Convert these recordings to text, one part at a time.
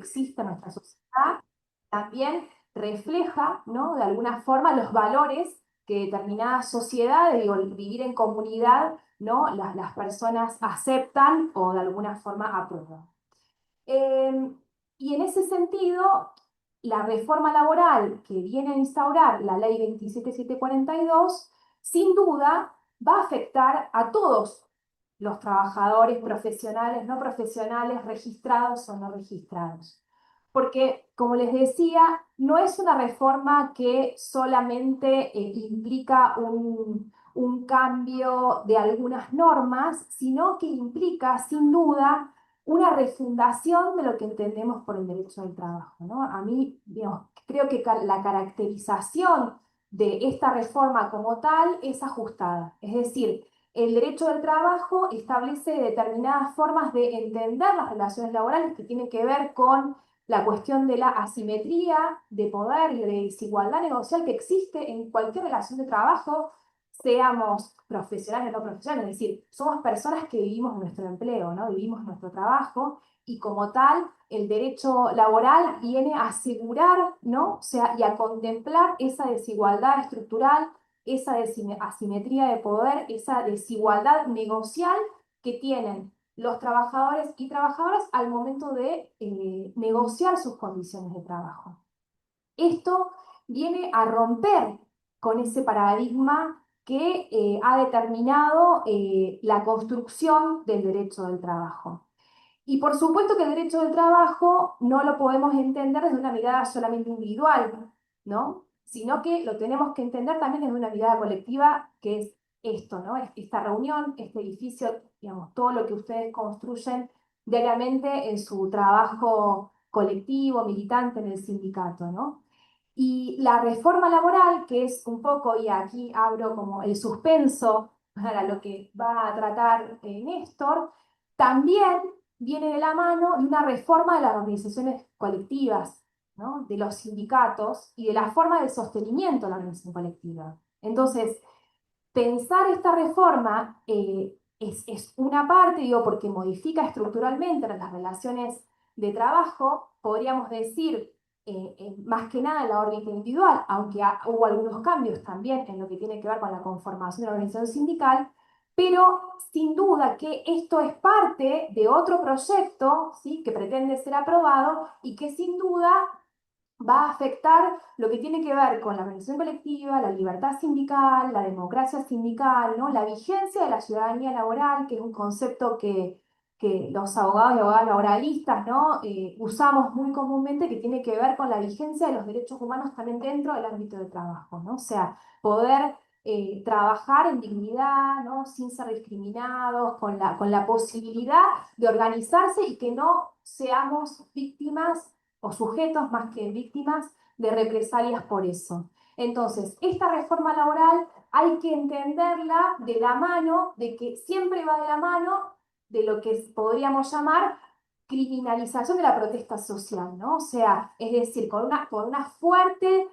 existe en nuestra sociedad, también refleja, ¿no? De alguna forma los valores que determinadas sociedades, digo, vivir en comunidad, ¿no? Las personas aceptan o de alguna forma aprueban. Eh, y en ese sentido, la reforma laboral que viene a instaurar la ley 27742, sin duda va a afectar a todos los trabajadores profesionales, no profesionales, registrados o no registrados. Porque, como les decía, no es una reforma que solamente implica un cambio de algunas normas, sino que implica, sin duda, una refundación de lo que entendemos por el derecho del trabajo, ¿no? A mí, digamos, creo que la caracterización de esta reforma como tal es ajustada. Es decir, el derecho del trabajo establece determinadas formas de entender las relaciones laborales que tienen que ver con la cuestión de la asimetría de poder y de desigualdad negocial que existe en cualquier relación de trabajo, seamos profesionales o no profesionales, es decir, somos personas que vivimos nuestro empleo, ¿no? Vivimos nuestro trabajo y como tal el derecho laboral viene a asegurar, ¿no? O sea, y a contemplar esa desigualdad estructural, esa asimetría de poder, esa desigualdad negocial que tienen los trabajadores y trabajadoras al momento de negociar sus condiciones de trabajo. Esto viene a romper con ese paradigma que ha determinado la construcción del derecho del trabajo. Y por supuesto que el derecho del trabajo no lo podemos entender desde una mirada solamente individual, ¿no? Sino que lo tenemos que entender también desde una mirada colectiva, que es esto, ¿no? Esta reunión, este edificio, digamos, todo lo que ustedes construyen diariamente en su trabajo colectivo, militante en el sindicato, ¿no? Y la reforma laboral, que es un poco, y aquí abro como el suspenso para lo que va a tratar Néstor, también viene de la mano de una reforma de las organizaciones colectivas, ¿no? De los sindicatos y de la forma de sostenimiento de la organización colectiva. Entonces, pensar esta reforma es una parte, digo, porque modifica estructuralmente las relaciones de trabajo, podríamos decir, más que nada en la órbita individual, aunque hubo algunos cambios también en lo que tiene que ver con la conformación de la organización sindical, pero sin duda que esto es parte de otro proyecto, ¿sí? Que pretende ser aprobado y que sin duda va a afectar lo que tiene que ver con la organización colectiva, la libertad sindical, la democracia sindical, ¿no? La vigencia de la ciudadanía laboral, que es un concepto que los abogados y abogadas laboralistas, ¿no? Usamos muy comúnmente, que tiene que ver con la vigencia de los derechos humanos también dentro del ámbito de trabajo, ¿no? O sea, poder trabajar en dignidad, ¿no? Sin ser discriminados, con la posibilidad de organizarse y que no seamos víctimas o sujetos más que víctimas de represalias por eso. Entonces, esta reforma laboral hay que entenderla de la mano, de que siempre va de la mano de lo que podríamos llamar criminalización de la protesta social, ¿no? O sea, es decir, con una fuerte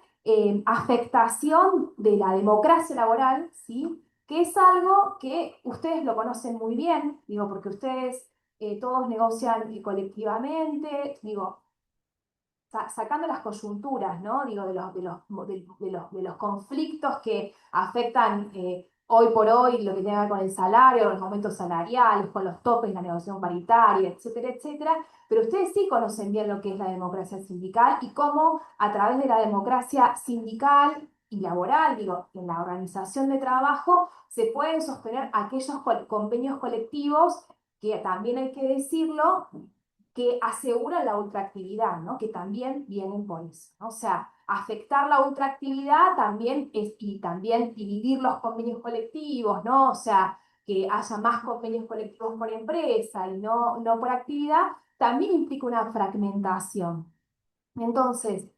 afectación de la democracia laboral, ¿sí? Que es algo que ustedes lo conocen muy bien, digo, porque ustedes todos negocian colectivamente, digo, sacando las coyunturas, ¿no? Digo, de los conflictos que afectan hoy por hoy lo que tiene que ver con el salario, con los aumentos salariales, con los topes, la negociación paritaria, etcétera, etcétera. Pero ustedes sí conocen bien lo que es la democracia sindical y cómo a través de la democracia sindical y laboral, digo, en la organización de trabajo, se pueden sostener aquellos convenios colectivos que también hay que decirlo, que aseguran la ultraactividad, ¿no? Que también vienen por eso, ¿no? O sea, afectar la ultraactividad también es, y también dividir los convenios colectivos, ¿no? O sea, que haya más convenios colectivos por empresa y no por actividad, también implica una fragmentación. Entonces,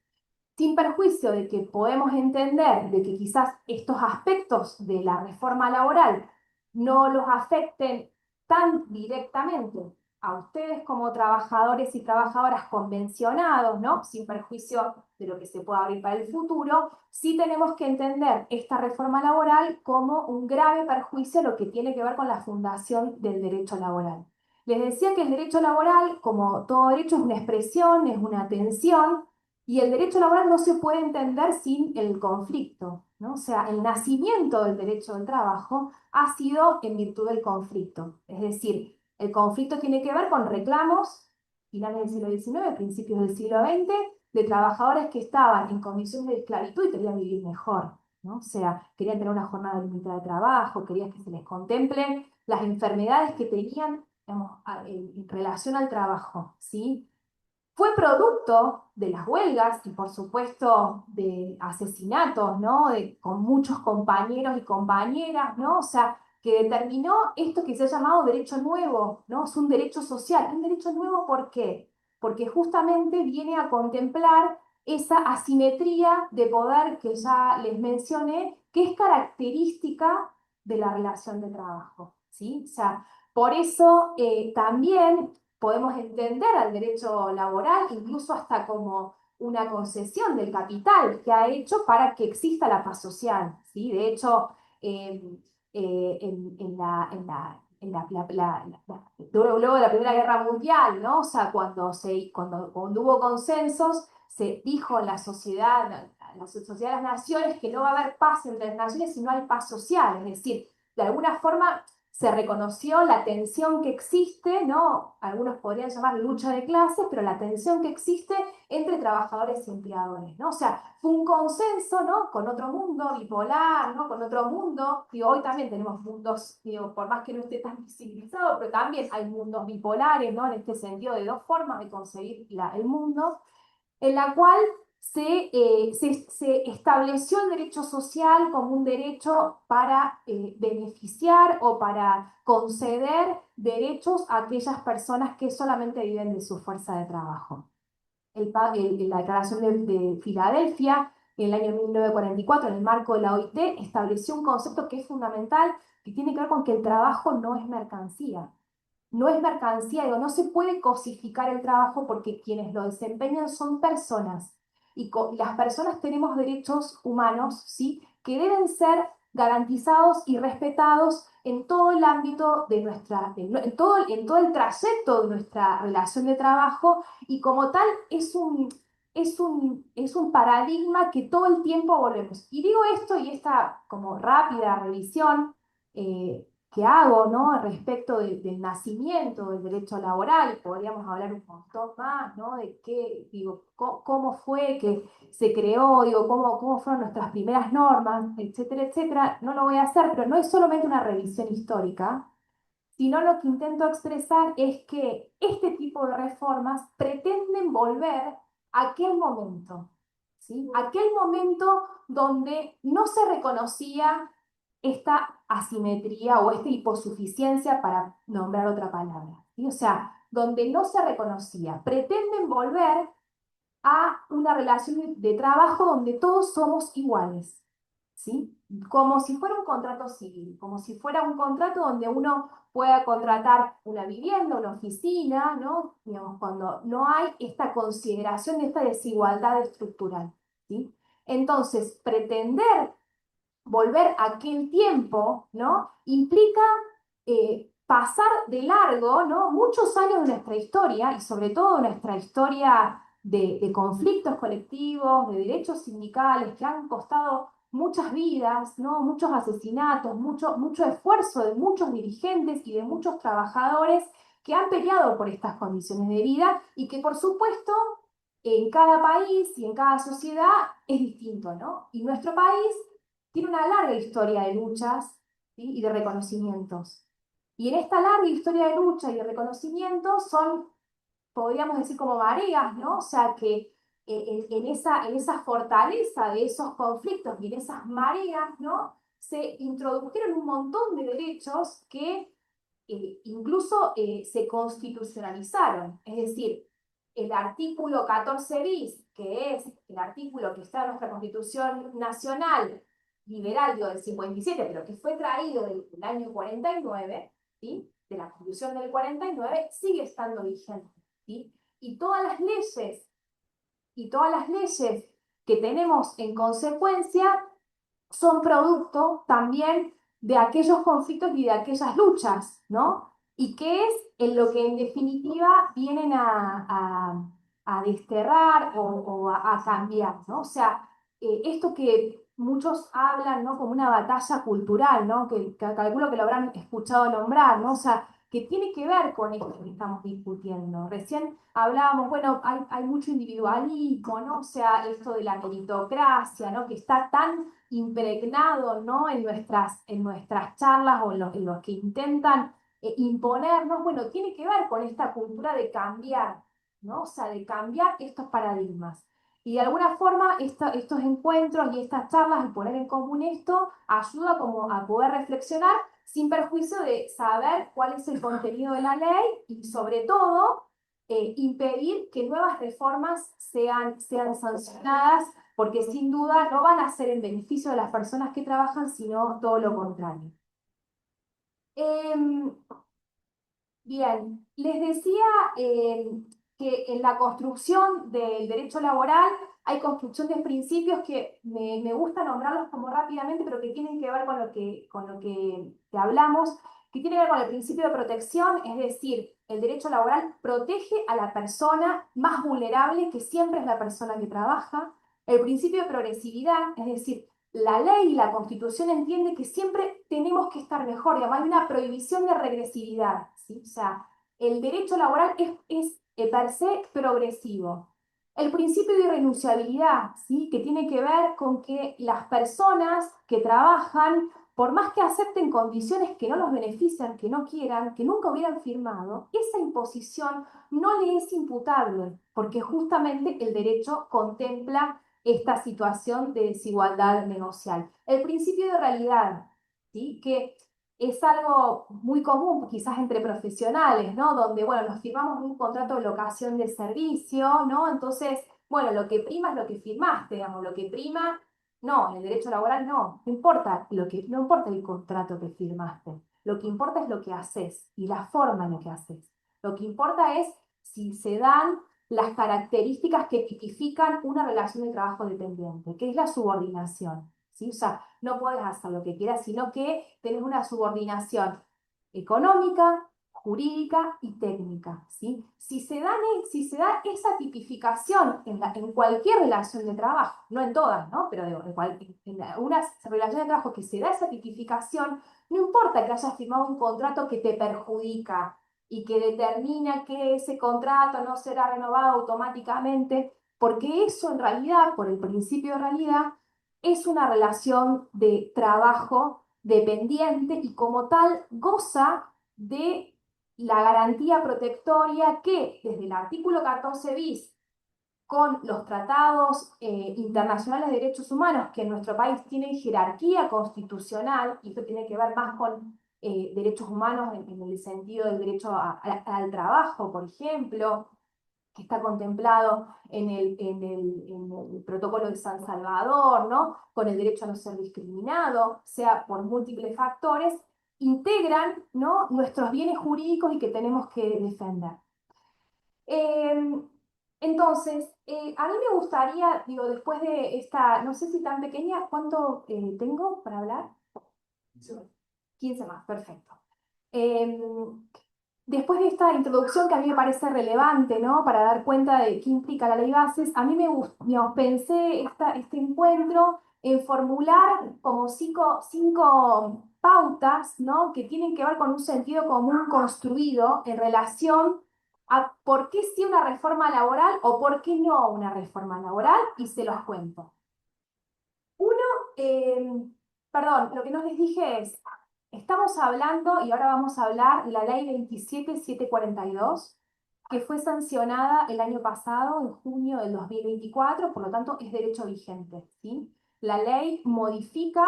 sin perjuicio de que podemos entender de que quizás estos aspectos de la reforma laboral no los afecten tan directamente a ustedes como trabajadores y trabajadoras convencionados, ¿no? Sin perjuicio de lo que se pueda abrir para el futuro, sí tenemos que entender esta reforma laboral como un grave perjuicio a lo que tiene que ver con la fundación del derecho laboral. Les decía que el derecho laboral, como todo derecho, es una expresión, es una tensión, y el derecho laboral no se puede entender sin el conflicto, ¿no? O sea, el nacimiento del derecho del trabajo ha sido en virtud del conflicto. Es decir, el conflicto tiene que ver con reclamos, finales del siglo XIX, principios del siglo XX, de trabajadores que estaban en condiciones de esclavitud y querían vivir mejor, ¿no? O sea, querían tener una jornada limitada de trabajo, querían que se les contemplen las enfermedades que tenían, digamos, en relación al trabajo, ¿sí? Fue producto de las huelgas y, por supuesto, de asesinatos, ¿no? Con muchos compañeros y compañeras, ¿no? O sea, que determinó esto que se ha llamado derecho nuevo, ¿no? Es un derecho social. ¿Un derecho nuevo por qué? Porque justamente viene a contemplar esa asimetría de poder que ya les mencioné, que es característica de la relación de trabajo, ¿sí? O sea, por eso también podemos entender al derecho laboral incluso hasta como una concesión del capital que ha hecho para que exista la paz social, ¿sí? De hecho, eh, en luego de la Primera Guerra Mundial, ¿no? O sea, cuando hubo consensos, se dijo en la sociedad, en la Sociedad de las Naciones, que no va a haber paz entre las naciones si no hay paz social, es decir, de alguna forma se reconoció la tensión que existe, ¿no? Algunos podrían llamar lucha de clases, pero la tensión que existe entre trabajadores y empleadores, ¿no? O sea, fue un consenso, ¿no? Con otro mundo bipolar, ¿no? Con otro mundo, y hoy también tenemos mundos, digo, por más que no esté tan visibilizado, pero también hay mundos bipolares, ¿no? En este sentido de dos formas de concebir el mundo, en la cual se estableció el derecho social como un derecho para beneficiar o para conceder derechos a aquellas personas que solamente viven de su fuerza de trabajo. La Declaración de Filadelfia, en el año 1944, en el marco de la OIT, estableció un concepto que es fundamental, que tiene que ver con que el trabajo no es mercancía. No es mercancía, digo, no se puede cosificar el trabajo porque quienes lo desempeñan son personas. Y las personas tenemos derechos humanos, ¿sí? Que deben ser garantizados y respetados en todo el ámbito de en todo el trayecto de nuestra relación de trabajo, y como tal es un paradigma que todo el tiempo volvemos. Y digo esto y esta como rápida revisión que hago, ¿no? Respecto del nacimiento del derecho laboral, podríamos hablar un montón más, ¿no? De qué, digo, cómo fue que se creó, digo, cómo fueron nuestras primeras normas, etcétera, etcétera. No lo voy a hacer, pero no es solamente una revisión histórica, sino lo que intento expresar es que este tipo de reformas pretenden volver a aquel momento, ¿sí? Aquel momento donde no se reconocía esta asimetría o esta hiposuficiencia, para nombrar otra palabra, ¿sí? O sea, donde no se reconocía. Pretenden volver a una relación de trabajo donde todos somos iguales, ¿sí? Como si fuera un contrato civil, como si fuera un contrato donde uno pueda contratar una vivienda, una oficina, ¿no? Digamos, cuando no hay esta consideración de esta desigualdad estructural, ¿sí? Entonces, pretender volver a aquel tiempo, ¿no? Implica pasar de largo, ¿no? Muchos años de nuestra historia, y sobre todo nuestra historia de conflictos colectivos, de derechos sindicales que han costado muchas vidas, ¿no? Muchos asesinatos, mucho esfuerzo de muchos dirigentes y de muchos trabajadores que han peleado por estas condiciones de vida y que, por supuesto, en cada país y en cada sociedad es distinto, ¿no? Y nuestro país tiene una larga historia de luchas, ¿sí? Y de reconocimientos. Y en esta larga historia de lucha y de reconocimientos son, podríamos decir, como mareas, ¿no? O sea, que en esa fortaleza de esos conflictos y en esas mareas, ¿no? Se introdujeron un montón de derechos que incluso se constitucionalizaron. Es decir, el artículo 14 bis, que es el artículo que está en nuestra Constitución Nacional Liberal, digo, del 57, pero que fue traído del año 49, ¿sí? De la Constitución del 49, sigue estando vigente, ¿sí? Y todas las leyes que tenemos en consecuencia son producto también de aquellos conflictos y de aquellas luchas, ¿no? y que es en lo que en definitiva vienen a desterrar o a cambiar, ¿no? O sea, esto que muchos hablan, ¿no? Como una batalla cultural, ¿no? Que calculo que lo habrán escuchado nombrar, ¿no? O sea, que tiene que ver con esto que estamos discutiendo. Recién hablábamos, bueno, hay mucho individualismo, ¿no? O sea, esto de la meritocracia, ¿no? Que está tan impregnado, ¿no? En nuestras charlas o en los que intentan imponernos, bueno, tiene que ver con esta cultura de cambiar, ¿no? O sea, de cambiar estos paradigmas. Y de alguna forma estos encuentros y estas charlas y poner en común esto ayuda como a poder reflexionar sin perjuicio de saber cuál es el contenido de la ley y sobre todo impedir que nuevas reformas sean sancionadas porque sin duda no van a ser en beneficio de las personas que trabajan, sino todo lo contrario. Em, Bien, les decía que en la construcción del derecho laboral hay construcción de principios que me gusta nombrarlos como rápidamente, pero que tienen que ver con lo que hablamos, que tiene que ver con el principio de protección, es decir, el derecho laboral protege a la persona más vulnerable, que siempre es la persona que trabaja. El principio de progresividad, es decir, la ley y la Constitución entiende que siempre tenemos que estar mejor, y además hay una prohibición de regresividad, ¿sí? O sea, el derecho laboral es per se progresivo. El principio de irrenunciabilidad, ¿sí? Que tiene que ver con que las personas que trabajan, por más que acepten condiciones que no los benefician, que no quieran, que nunca hubieran firmado, esa imposición no le es imputable, porque justamente el derecho contempla esta situación de desigualdad negocial. El principio de realidad, ¿sí? Que es algo muy común, quizás entre profesionales, ¿no? Donde, bueno, nos firmamos un contrato de locación de servicio, ¿no? Entonces, bueno, lo que prima es lo que firmaste, digamos, lo que prima, no, en el derecho laboral no importa no importa el contrato que firmaste, lo que importa es lo que haces y la forma en la que haces. Lo que importa es si se dan las características que tipifican una relación de trabajo dependiente, que es la subordinación, ¿sí? O sea, no puedes hacer lo que quieras, sino que tenés una subordinación económica, jurídica y técnica, ¿sí? Si se da esa tipificación en cualquier relación de trabajo, no en todas, ¿no? Pero digo, en algunas relaciones de trabajo que se da esa tipificación, no importa que hayas firmado un contrato que te perjudica, y que determina que ese contrato no será renovado automáticamente, porque eso en realidad, por el principio de realidad, es una relación de trabajo dependiente y como tal goza de la garantía protectoria que desde el artículo 14 bis con los tratados internacionales de derechos humanos que en nuestro país tienen jerarquía constitucional, y esto tiene que ver más con derechos humanos en el sentido del derecho al trabajo, por ejemplo, que está contemplado en el protocolo de San Salvador, ¿no? Con el derecho a no ser discriminado, sea por múltiples factores, integran, ¿no? Nuestros bienes jurídicos y que tenemos que defender. Eh, entonces, a mí me gustaría, digo, después de esta, no sé si tan pequeña, ¿cuánto tengo para hablar? 15 más, perfecto. Eh, Después de esta introducción que a mí me parece relevante, ¿no? Para dar cuenta de qué implica la ley bases, a mí me gustó, digamos, pensé este encuentro en formular como cinco pautas, ¿no? Que tienen que ver con un sentido común construido en relación a por qué sí una reforma laboral o por qué no una reforma laboral, y se los cuento. Uno, eh, perdón, lo que no les dije es, estamos hablando, y ahora vamos a hablar, de la ley 27742, que fue sancionada el año pasado, en junio del 2024, por lo tanto es derecho vigente, ¿sí? La ley modifica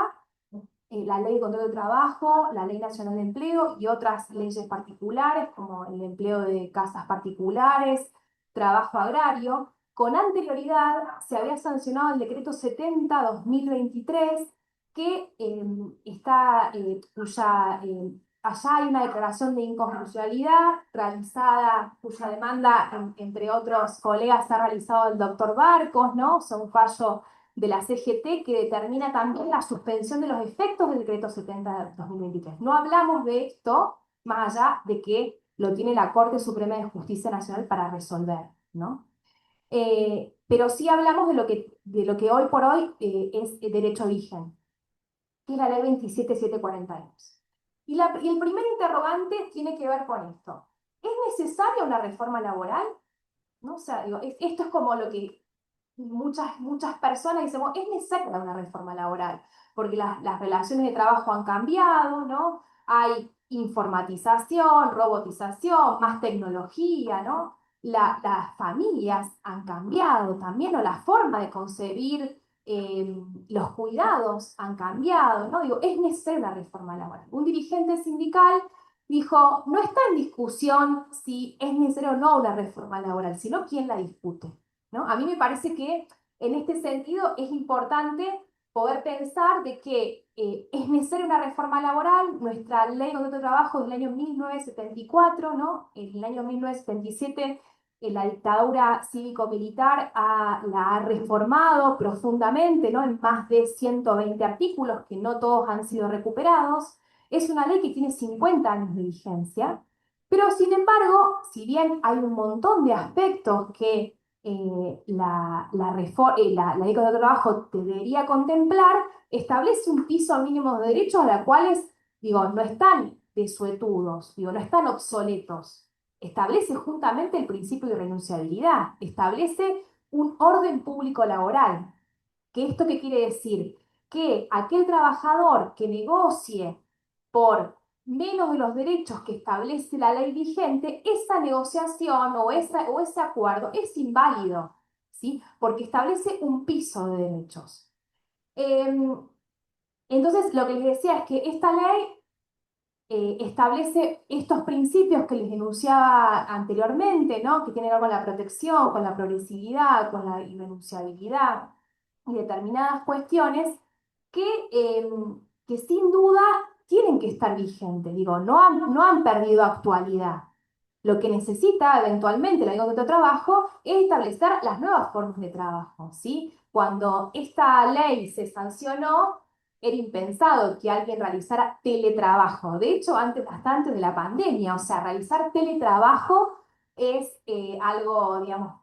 la ley de control del trabajo, la ley nacional de empleo y otras leyes particulares, como el empleo de casas particulares, trabajo agrario. Con anterioridad se había sancionado el decreto 70-2023, que allá hay una declaración de inconstitucionalidad realizada, cuya demanda, entre otros colegas, ha realizado el doctor Barcos, ¿no? O sea, un fallo de la CGT que determina también la suspensión de los efectos del decreto 70-2023. No hablamos de esto, más allá de que lo tiene la Corte Suprema de Justicia Nacional para resolver, ¿no? Pero sí hablamos de lo que hoy por hoy es derecho vigente, que es la ley 27742. Y el primer interrogante tiene que ver con esto. ¿Es necesaria una reforma laboral? ¿No? O sea, digo, esto es como lo que muchas personas dicen, bueno, es necesaria una reforma laboral, porque las relaciones de trabajo han cambiado, ¿no? Hay informatización, robotización, más tecnología, ¿no? Las familias han cambiado también, o la forma de concebir los cuidados han cambiado, ¿no? Digo, es necesaria una reforma laboral. Un dirigente sindical dijo, no está en discusión si es necesaria o no una reforma laboral, sino quién la discute, ¿no? A mí me parece que en este sentido es importante poder pensar de que es necesaria una reforma laboral. Nuestra ley de contrato de trabajo es del año 1974, ¿no? En el año 1977 la dictadura cívico-militar la ha reformado profundamente, ¿no? En más de 120 artículos, que no todos han sido recuperados. Es una ley que tiene 50 años de vigencia, pero sin embargo, si bien hay un montón de aspectos que la ley de trabajo debería contemplar, establece un piso mínimo de derechos a los cuales, digo, no están desuetudos, digo, no están obsoletos. Establece justamente el principio de renunciabilidad, establece un orden público laboral. ¿Que esto qué quiere decir? Que aquel trabajador que negocie por menos de los derechos que establece la ley vigente, esa negociación o ese acuerdo es inválido, ¿sí? Porque establece un piso de derechos. Entonces, lo que les decía es que esta ley establece estos principios que les enunciaba anteriormente, ¿no? Que tienen que ver con la protección, con la progresividad, con la irrenunciabilidad y determinadas cuestiones que, eh, que sin duda tienen que estar vigentes. Digo, no han perdido actualidad. Lo que necesita eventualmente la ley de contrato de trabajo es establecer las nuevas formas de trabajo, ¿sí? Cuando esta ley se sancionó, era impensado que alguien realizara teletrabajo. De hecho, hasta antes de la pandemia, o sea, realizar teletrabajo es algo, digamos,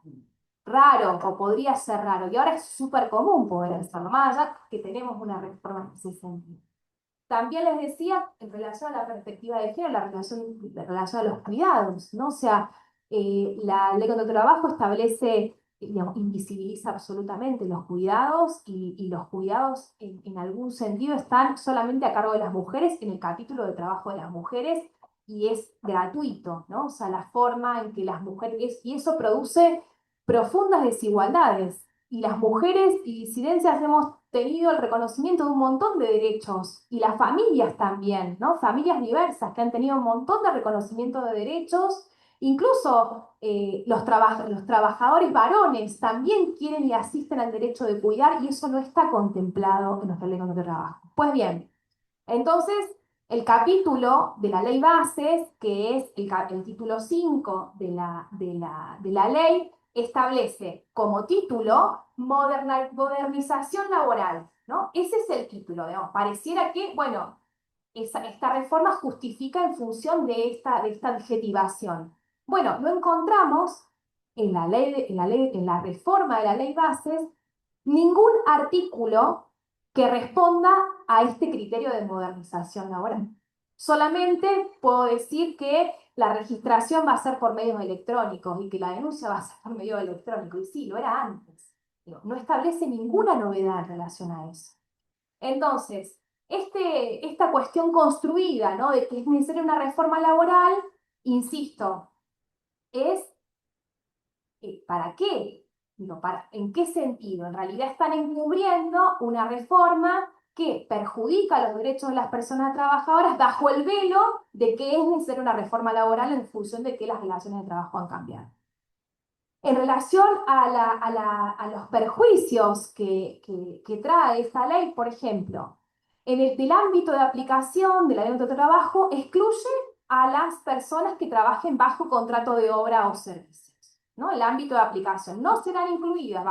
raro o podría ser raro. Y ahora es súper común poder hacerlo, más allá que tenemos una reforma en ese sentido. También les decía, en relación a la perspectiva de género, la relación a los cuidados, ¿no? O sea, la ley contra el trabajo establece, digamos, invisibiliza absolutamente los cuidados y los cuidados en algún sentido están solamente a cargo de las mujeres en el capítulo de trabajo de las mujeres y es gratuito, ¿no? O sea, la forma en que las mujeres, y eso produce profundas desigualdades. Y las mujeres y disidencias hemos tenido el reconocimiento de un montón de derechos, y las familias también, ¿no? Familias diversas que han tenido un montón de reconocimiento de derechos, incluso los trabajadores varones también quieren y asisten al derecho de cuidar, y eso no está contemplado en nuestra ley de trabajo. Pues bien, entonces, el capítulo de la ley bases, que es el título 5 de la ley, establece como título modernización laboral, ¿no? Ese es el título, digamos. Pareciera que, bueno, esta reforma justifica en función de esta adjetivación. Bueno, no encontramos en la reforma de la ley bases ningún artículo que responda a este criterio de modernización laboral. Solamente puedo decir que la registración va a ser por medios electrónicos y que la denuncia va a ser por medio electrónico. Y sí, lo era antes. No establece ninguna novedad en relación a eso. Entonces, esta cuestión construida, ¿no? De que es necesaria una reforma laboral, insisto, es ¿para qué? Digo, ¿en qué sentido? En realidad están encubriendo una reforma que perjudica los derechos de las personas trabajadoras bajo el velo de que es necesaria una reforma laboral en función de que las relaciones de trabajo han cambiado. En relación a los perjuicios que trae esta ley, por ejemplo, del ámbito de aplicación de la ley de trabajo, excluye a las personas que trabajen bajo contrato de obra o servicios, ¿no? El ámbito de aplicación. No serán incluidas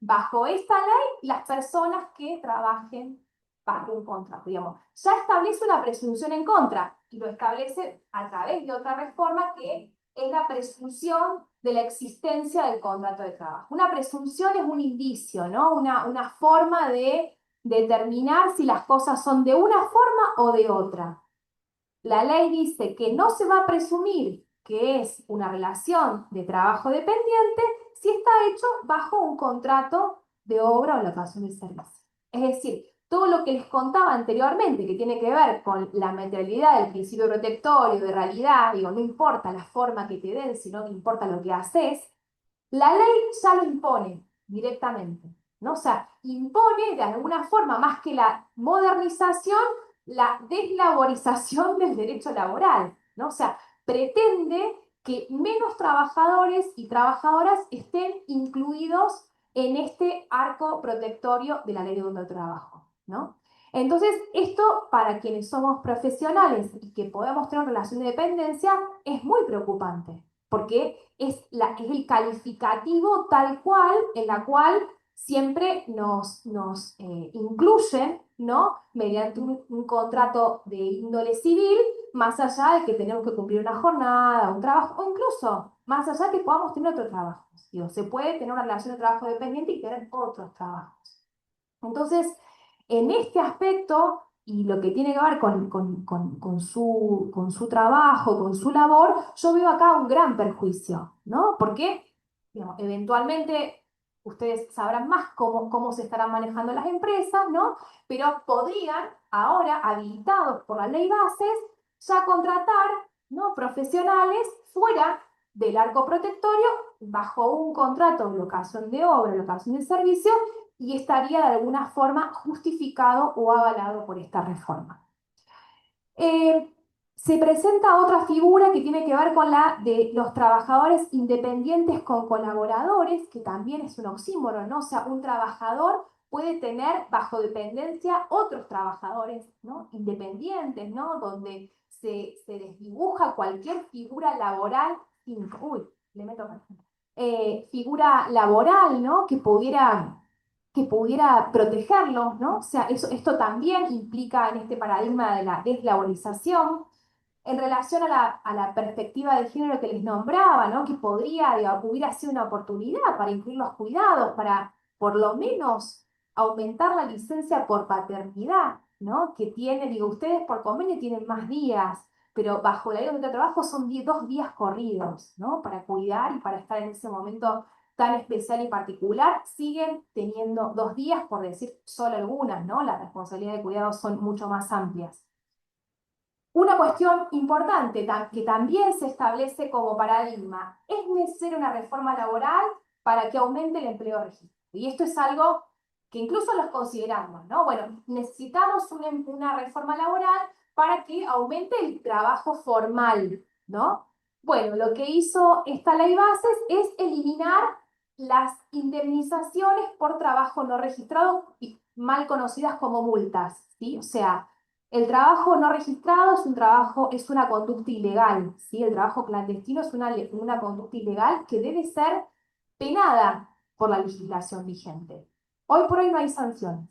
bajo esta ley las personas que trabajen bajo un contrato, digamos. Ya establece una presunción en contra. y lo establece a través de otra reforma que es la presunción de la existencia del contrato de trabajo. Una presunción es un indicio, ¿no? Una forma de determinar si las cosas son de una forma o de otra. La ley dice que no se va a presumir que es una relación de trabajo dependiente si está hecho bajo un contrato de obra o locación de servicio. Es decir, todo lo que les contaba anteriormente, que tiene que ver con la materialidad del principio protectorio, de realidad, digo, no importa la forma que te den, sino que importa lo que haces, la ley ya lo impone directamente, ¿no? O sea, impone de alguna forma, más que la modernización, la deslaborización del derecho laboral, ¿no? O sea, pretende que menos trabajadores y trabajadoras estén incluidos en este arco protectorio de la ley de trabajo, ¿no? Entonces, esto para quienes somos profesionales y que podemos tener relación de dependencia es muy preocupante, porque es el calificativo tal cual, en la cual siempre nos incluyen, ¿no? Mediante un contrato de índole civil, más allá de que tenemos que cumplir una jornada, un trabajo, o incluso más allá de que podamos tener otros trabajos. Digo, se puede tener una relación de trabajo dependiente y tener otros trabajos. Entonces, en este aspecto, y lo que tiene que ver con su trabajo, con su labor, yo veo acá un gran perjuicio, ¿no? Porque, digamos, eventualmente ustedes sabrán más cómo se estarán manejando las empresas, ¿no? Pero podrían, ahora, habilitados por la ley bases, ya contratar, ¿no? Profesionales fuera del arco protectorio, bajo un contrato de locación de obra, locación de servicio, y estaría de alguna forma justificado o avalado por esta reforma. Eh, Se presenta otra figura que tiene que ver con la de los trabajadores independientes con colaboradores, que también es un oxímoron, ¿no? O sea, un trabajador puede tener bajo dependencia otros trabajadores, ¿no? Independientes, ¿no? Donde se desdibuja cualquier figura laboral, uy, le meto figura laboral, ¿no? Que pudiera protegerlos, ¿no? O sea, esto también implica en este paradigma de la deslaborización. En relación a la perspectiva de género que les nombraba, ¿no? Que hubiera sido una oportunidad para incluir los cuidados, para por lo menos aumentar la licencia por paternidad, ¿no? Que tiene, digo, ustedes por convenio tienen más días, pero bajo la ley de trabajo son 2 días corridos, ¿no? Para cuidar y para estar en ese momento tan especial y particular, siguen teniendo 2 días, por decir solo algunas, ¿no? Las responsabilidades de cuidado son mucho más amplias. Una cuestión importante que también se establece como paradigma, es necesaria una reforma laboral para que aumente el empleo registrado. Y esto es algo que incluso los consideramos, ¿no? Bueno, necesitamos una reforma laboral para que aumente el trabajo formal, ¿no? Bueno, lo que hizo esta ley bases es eliminar las indemnizaciones por trabajo no registrado, mal conocidas como multas, ¿sí? O sea, el trabajo no registrado es una conducta ilegal, ¿sí? El trabajo clandestino es una conducta ilegal que debe ser penada por la legislación vigente. Hoy por hoy no hay sanciones,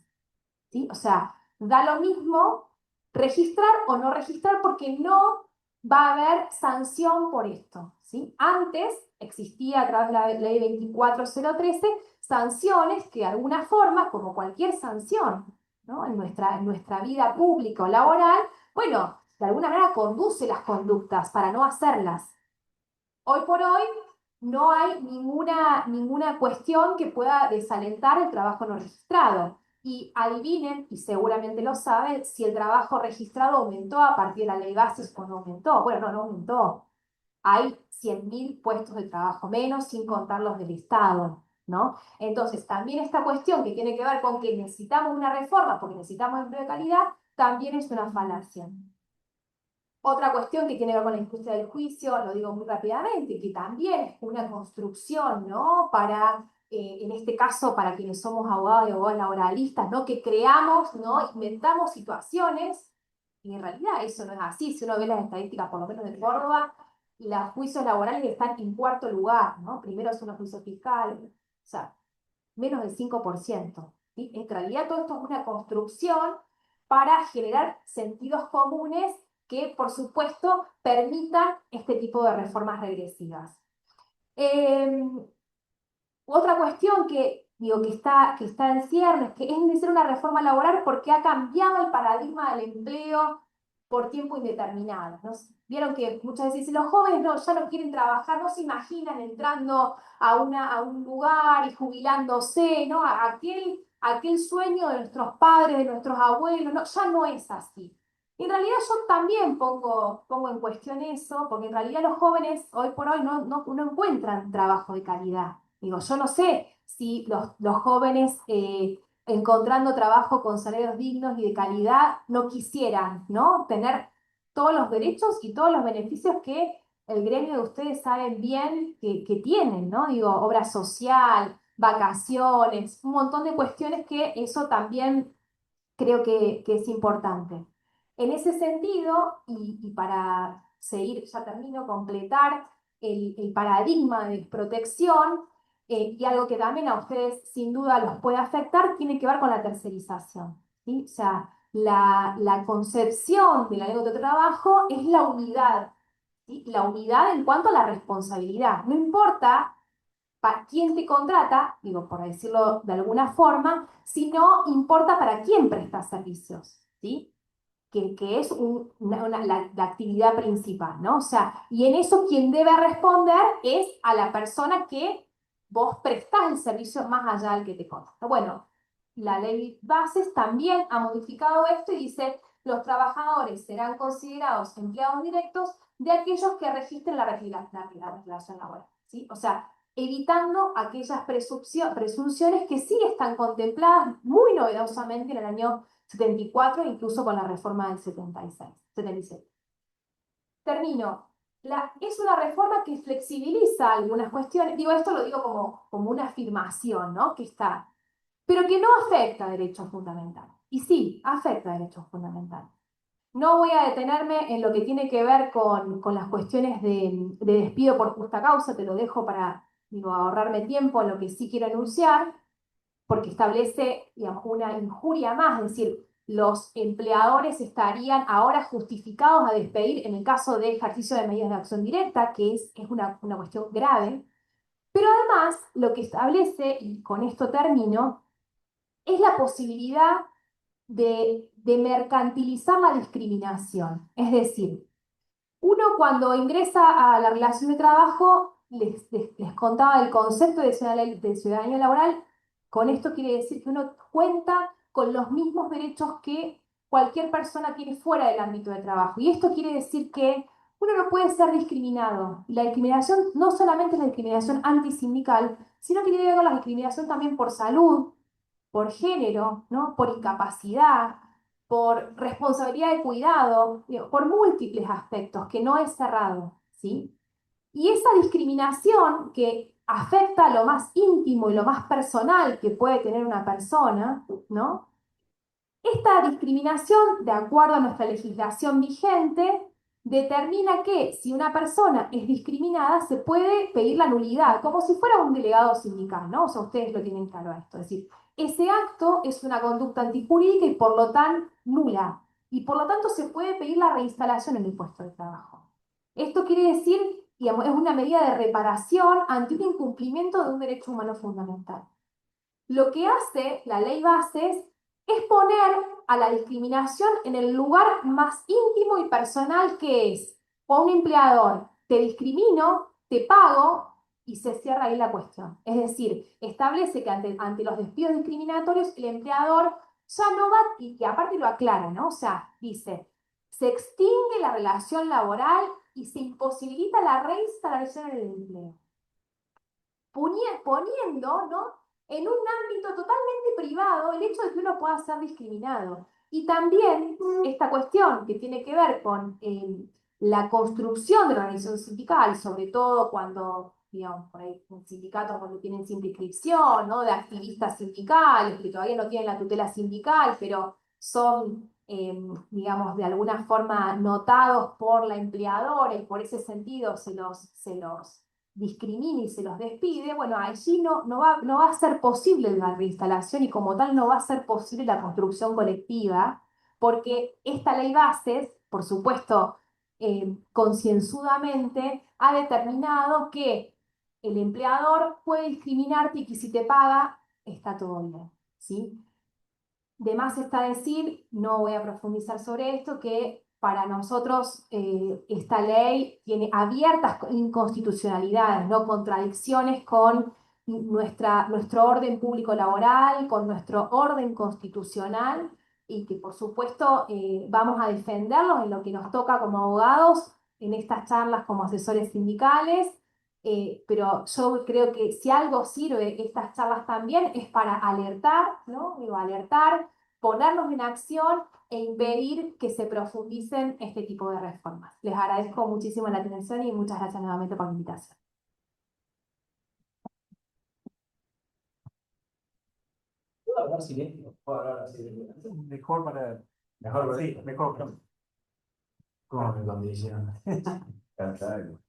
¿sí? O sea, da lo mismo registrar o no registrar porque no va a haber sanción por esto, ¿sí? Antes existía a través de la ley 24013 sanciones que de alguna forma, como cualquier sanción, ¿no? En nuestra vida pública o laboral, bueno, de alguna manera conduce las conductas para no hacerlas. Hoy por hoy no hay ninguna cuestión que pueda desalentar el trabajo no registrado. Y adivinen, y seguramente lo saben, si el trabajo registrado aumentó a partir de la ley bases o no aumentó. Bueno, no aumentó. Hay 100.000 puestos de trabajo menos, sin contar los del Estado, ¿no? Entonces, también esta cuestión que tiene que ver con que necesitamos una reforma porque necesitamos empleo de calidad, también es una falacia. Otra cuestión que tiene que ver con la industria del juicio, lo digo muy rápidamente, que también es una construcción, ¿no? Para, en este caso, para quienes somos abogados y abogados laboralistas, ¿no? Que creamos, ¿no? Inventamos situaciones, y en realidad eso no es así. Si uno ve las estadísticas, por lo menos de Córdoba, los juicios laborales están en cuarto lugar, ¿no? Primero son los juicios fiscales, o sea, menos del 5%, ¿sí? En realidad todo esto es una construcción para generar sentidos comunes que, por supuesto, permitan este tipo de reformas regresivas. Otra cuestión que, digo, que está en ciernes, que es necesaria una reforma laboral porque ha cambiado el paradigma del empleo por tiempo indeterminado, ¿no? Vieron que muchas veces dicen, los jóvenes no, ya no quieren trabajar, no se imaginan entrando a un lugar y jubilándose, ¿no? Aquel sueño de nuestros padres, de nuestros abuelos, no, ya no es así. Y en realidad yo también pongo en cuestión eso, porque en realidad los jóvenes hoy por hoy no encuentran trabajo de calidad. Digo, yo no sé si los jóvenes encontrando trabajo con salarios dignos y de calidad no quisieran, ¿no? Tener todos los derechos y todos los beneficios que el gremio de ustedes saben bien que tienen, ¿no? Digo, obra social, vacaciones, un montón de cuestiones que eso también creo que es importante. En ese sentido, y para seguir, ya termino, completar el paradigma de desprotección, y algo que también a ustedes sin duda los puede afectar, tiene que ver con la tercerización, ¿sí? O sea, la concepción de la ley de trabajo es la unidad, ¿sí? La unidad en cuanto a la responsabilidad. No importa quién te contrata, digo, por decirlo de alguna forma, sino importa para quién presta servicios, ¿sí? Que es la actividad principal, ¿no? O sea, y en eso quien debe responder es a la persona que vos prestás el servicio más allá del que te contrata. Bueno, la ley Bases también ha modificado esto y dice, los trabajadores serán considerados empleados directos de aquellos que registren la relación laboral, ¿sí? O sea, evitando aquellas presunciones que sí están contempladas muy novedosamente en el año 74, incluso con la reforma del 76, 77. Termino. Es una reforma que flexibiliza algunas cuestiones, digo, esto lo digo como una afirmación, ¿no? Que está, pero que no afecta a derechos fundamentales. Y sí, afecta a derechos fundamentales. No voy a detenerme en lo que tiene que ver con las cuestiones de despido por justa causa, te lo dejo para, digo, ahorrarme tiempo en lo que sí quiero enunciar, porque establece, digamos, una injuria más, es decir, los empleadores estarían ahora justificados a despedir en el caso de ejercicio de medidas de acción directa, que es una cuestión grave, pero además lo que establece, y con esto termino, es la posibilidad de mercantilizar la discriminación. Es decir, uno cuando ingresa a la relación de trabajo, les contaba el concepto de ciudadanía laboral, con esto quiere decir que uno cuenta con los mismos derechos que cualquier persona tiene fuera del ámbito de trabajo. Y esto quiere decir que uno no puede ser discriminado. Y la discriminación no solamente es la discriminación antisindical, sino que tiene que ver con la discriminación también por salud, por género, ¿no? Por incapacidad, por responsabilidad de cuidado, por múltiples aspectos, que no es cerrado, ¿sí? Y esa discriminación que afecta a lo más íntimo y lo más personal que puede tener una persona, ¿no? Esta discriminación, de acuerdo a nuestra legislación vigente, determina que si una persona es discriminada, se puede pedir la nulidad, como si fuera un delegado sindical, ¿no? O sea, ustedes lo tienen claro esto. Es decir, ese acto es una conducta antijurídica y por lo tanto nula. Y por lo tanto se puede pedir la reinstalación en el puesto de trabajo. Esto quiere decir, digamos, es una medida de reparación ante un incumplimiento de un derecho humano fundamental. Lo que hace la ley Bases es poner a la discriminación en el lugar más íntimo y personal que es, o a un empleador, te discrimino, te pago, y se cierra ahí la cuestión. Es decir, establece que ante los despidos discriminatorios el empleador ya no va, y aparte lo aclara, ¿no? O sea, dice, se extingue la relación laboral y se imposibilita la reinstalación en el empleo poniendo, ¿no? En un ámbito totalmente privado el hecho de que uno pueda ser discriminado. Y también esta cuestión que tiene que ver con la construcción de la organización sindical, sobre todo cuando, digamos, por ahí sindicatos cuando tienen simple inscripción, ¿no? De activistas sindicales, que todavía no tienen la tutela sindical, pero son, digamos, de alguna forma notados por la empleadora y por ese sentido se los discrimina y se los despide, bueno, allí no va a ser posible la reinstalación y como tal no va a ser posible la construcción colectiva, porque esta ley Bases por supuesto, concienzudamente, ha determinado que el empleador puede discriminarte y que si te paga, está todo bien, ¿sí? De más está decir, no voy a profundizar sobre esto, que para nosotros esta ley tiene abiertas inconstitucionalidades, ¿no? Contradicciones con nuestro orden público laboral, con nuestro orden constitucional, y que por supuesto vamos a defenderlos en lo que nos toca como abogados, en estas charlas como asesores sindicales. Pero yo creo que si algo sirve estas charlas también es para alertar, ¿no? Digo, alertar, ponernos en acción e impedir que se profundicen este tipo de reformas. Les agradezco muchísimo la atención y muchas gracias nuevamente por la invitación. ¿Puedo hablar silencio? ¿Puedo hablar silencio? Mejor para... Mejor para sí, mejor para... ¿Cómo me condiciona? Perfecto.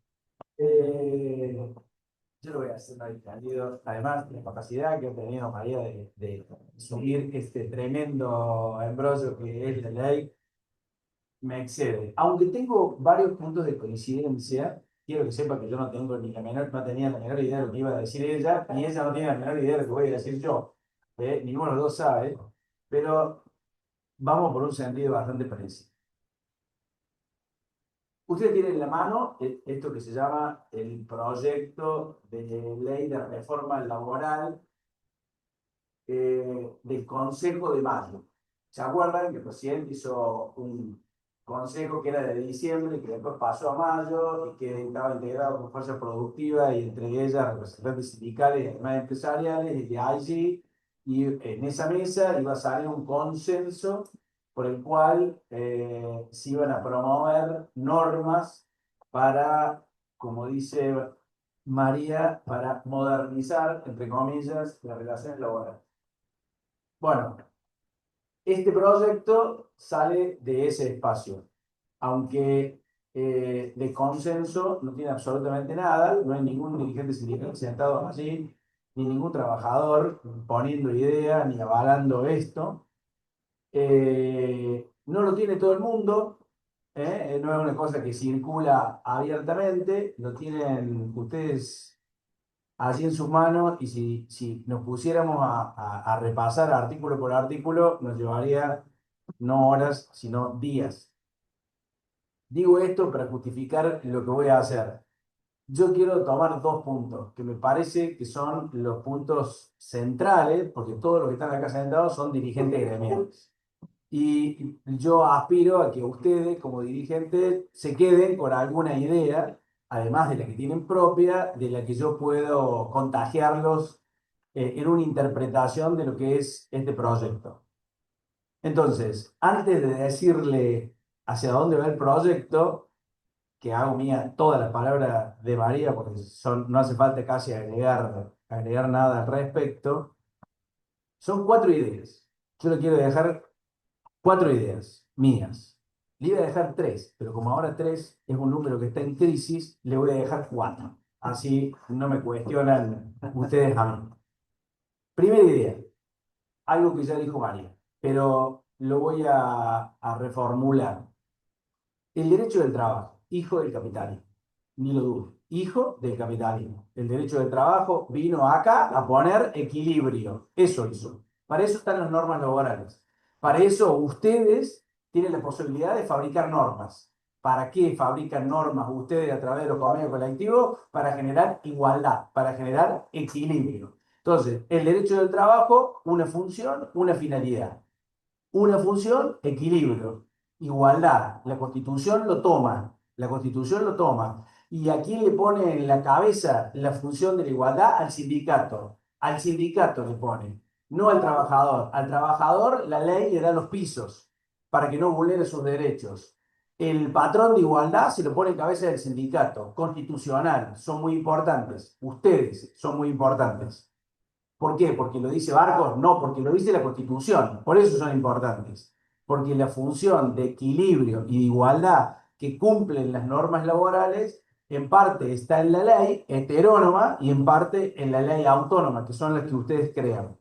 Yo lo voy a hacer distendido. Además, la capacidad que ha tenido María de subir este tremendo embrollo que es la ley me excede. Aunque tengo varios puntos de coincidencia, quiero que sepa que yo no tengo ni la menor, no tenía la menor idea de lo que iba a decir ella, ni ella no tiene la menor idea de lo que voy a decir yo. Ninguno de los dos sabe, pero vamos por un sentido bastante parecido. Usted tiene en la mano esto que se llama el proyecto de ley de reforma laboral del Consejo de Mayo. ¿Se acuerdan que el presidente hizo un consejo que era de diciembre, que después pasó a mayo y que estaba integrado con fuerza productiva y entre ellas representantes sindicales y además empresariales, y de allí, y en esa mesa iba a salir un consenso por el cual se iban a promover normas para, como dice María, para modernizar, entre comillas, las relaciones laborales. Bueno, este proyecto sale de ese espacio, aunque de consenso no tiene absolutamente nada, no hay ningún dirigente sindical sentado allí, ni ningún trabajador poniendo idea ni avalando esto. No lo tiene todo el mundo, no es una cosa que circula abiertamente, lo tienen ustedes así en sus manos, y si nos pusiéramos a repasar artículo por artículo, nos llevaría no horas, sino días. Digo esto para justificar lo que voy a hacer. Yo quiero tomar dos puntos que me parece que son los puntos centrales, porque todos los que están acá sentados son dirigentes gremiales. Y yo aspiro a que ustedes, como dirigentes, se queden con alguna idea, además de la que tienen propia, de la que yo puedo contagiarlos en una interpretación de lo que es este proyecto. Entonces, antes de decirle hacia dónde va el proyecto, que hago mía todas las palabras de María, porque no hace falta casi agregar nada al respecto, son cuatro ideas. Yo le quiero dejar cuatro ideas mías. Le iba a dejar tres, pero como ahora tres es un número que está en crisis, le voy a dejar cuatro. Así no me cuestionan ustedes a mí. Primera idea, algo que ya dijo María, pero lo voy a reformular. El derecho del trabajo, hijo del capitalismo, ni lo dudo, hijo del capitalismo. El derecho del trabajo vino acá a poner equilibrio, eso hizo. Para eso están las normas laborales. Para eso ustedes tienen la posibilidad de fabricar normas. ¿Para qué fabrican normas ustedes a través de los convenios colectivos? Para generar igualdad, para generar equilibrio. Entonces, el derecho del trabajo, una función, una finalidad. Una función, equilibrio, igualdad. La Constitución lo toma, la Constitución lo toma. ¿Y a quién le pone en la cabeza la función de la igualdad? Al sindicato. Al sindicato le pone, no al trabajador. Al trabajador la ley le da los pisos para que no vulnere sus derechos. El patrón de igualdad se lo pone en cabeza del sindicato, constitucional, son muy importantes. Ustedes son muy importantes. ¿Por qué? ¿Porque lo dice Barcos? No, porque lo dice la Constitución. Por eso son importantes. Porque la función de equilibrio y de igualdad que cumplen las normas laborales, en parte está en la ley heterónoma y en parte en la ley autónoma, que son las que ustedes crean.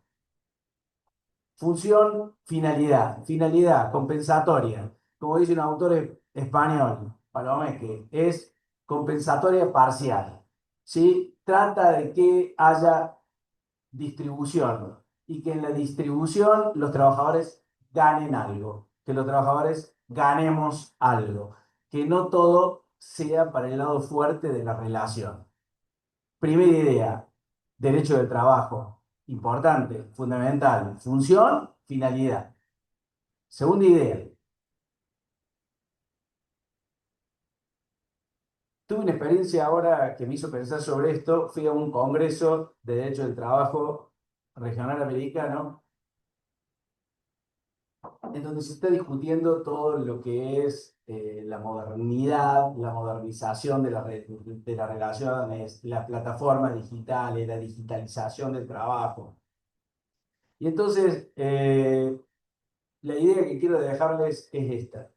Función, finalidad. Finalidad compensatoria como dice un autor español, Palomeque, es compensatoria parcial. ¿Sí? Trata de que haya distribución y que en la distribución los trabajadores ganen algo, que los trabajadores ganemos algo, que no todo sea para el lado fuerte de la relación. Primera idea, derecho del trabajo, importante, fundamental, función, finalidad. Segunda idea, tuve una experiencia ahora que me hizo pensar sobre esto, fui a un congreso de derecho del trabajo regional americano en donde se está discutiendo todo lo que es la modernidad, la modernización de las relaciones, las plataformas digitales, la digitalización del trabajo. Y entonces, la idea que quiero dejarles es esta.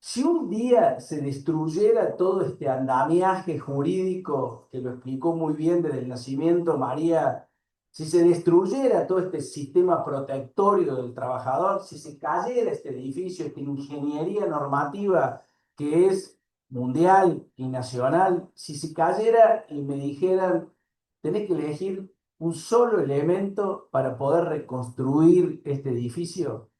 Si un día se destruyera todo este andamiaje jurídico, que lo explicó muy bien desde el nacimiento María, si se destruyera todo este sistema protectorio del trabajador, si se cayera este edificio, esta ingeniería normativa que es mundial y nacional, si se cayera y me dijeran, tenés que elegir un solo elemento para poder reconstruir este edificio,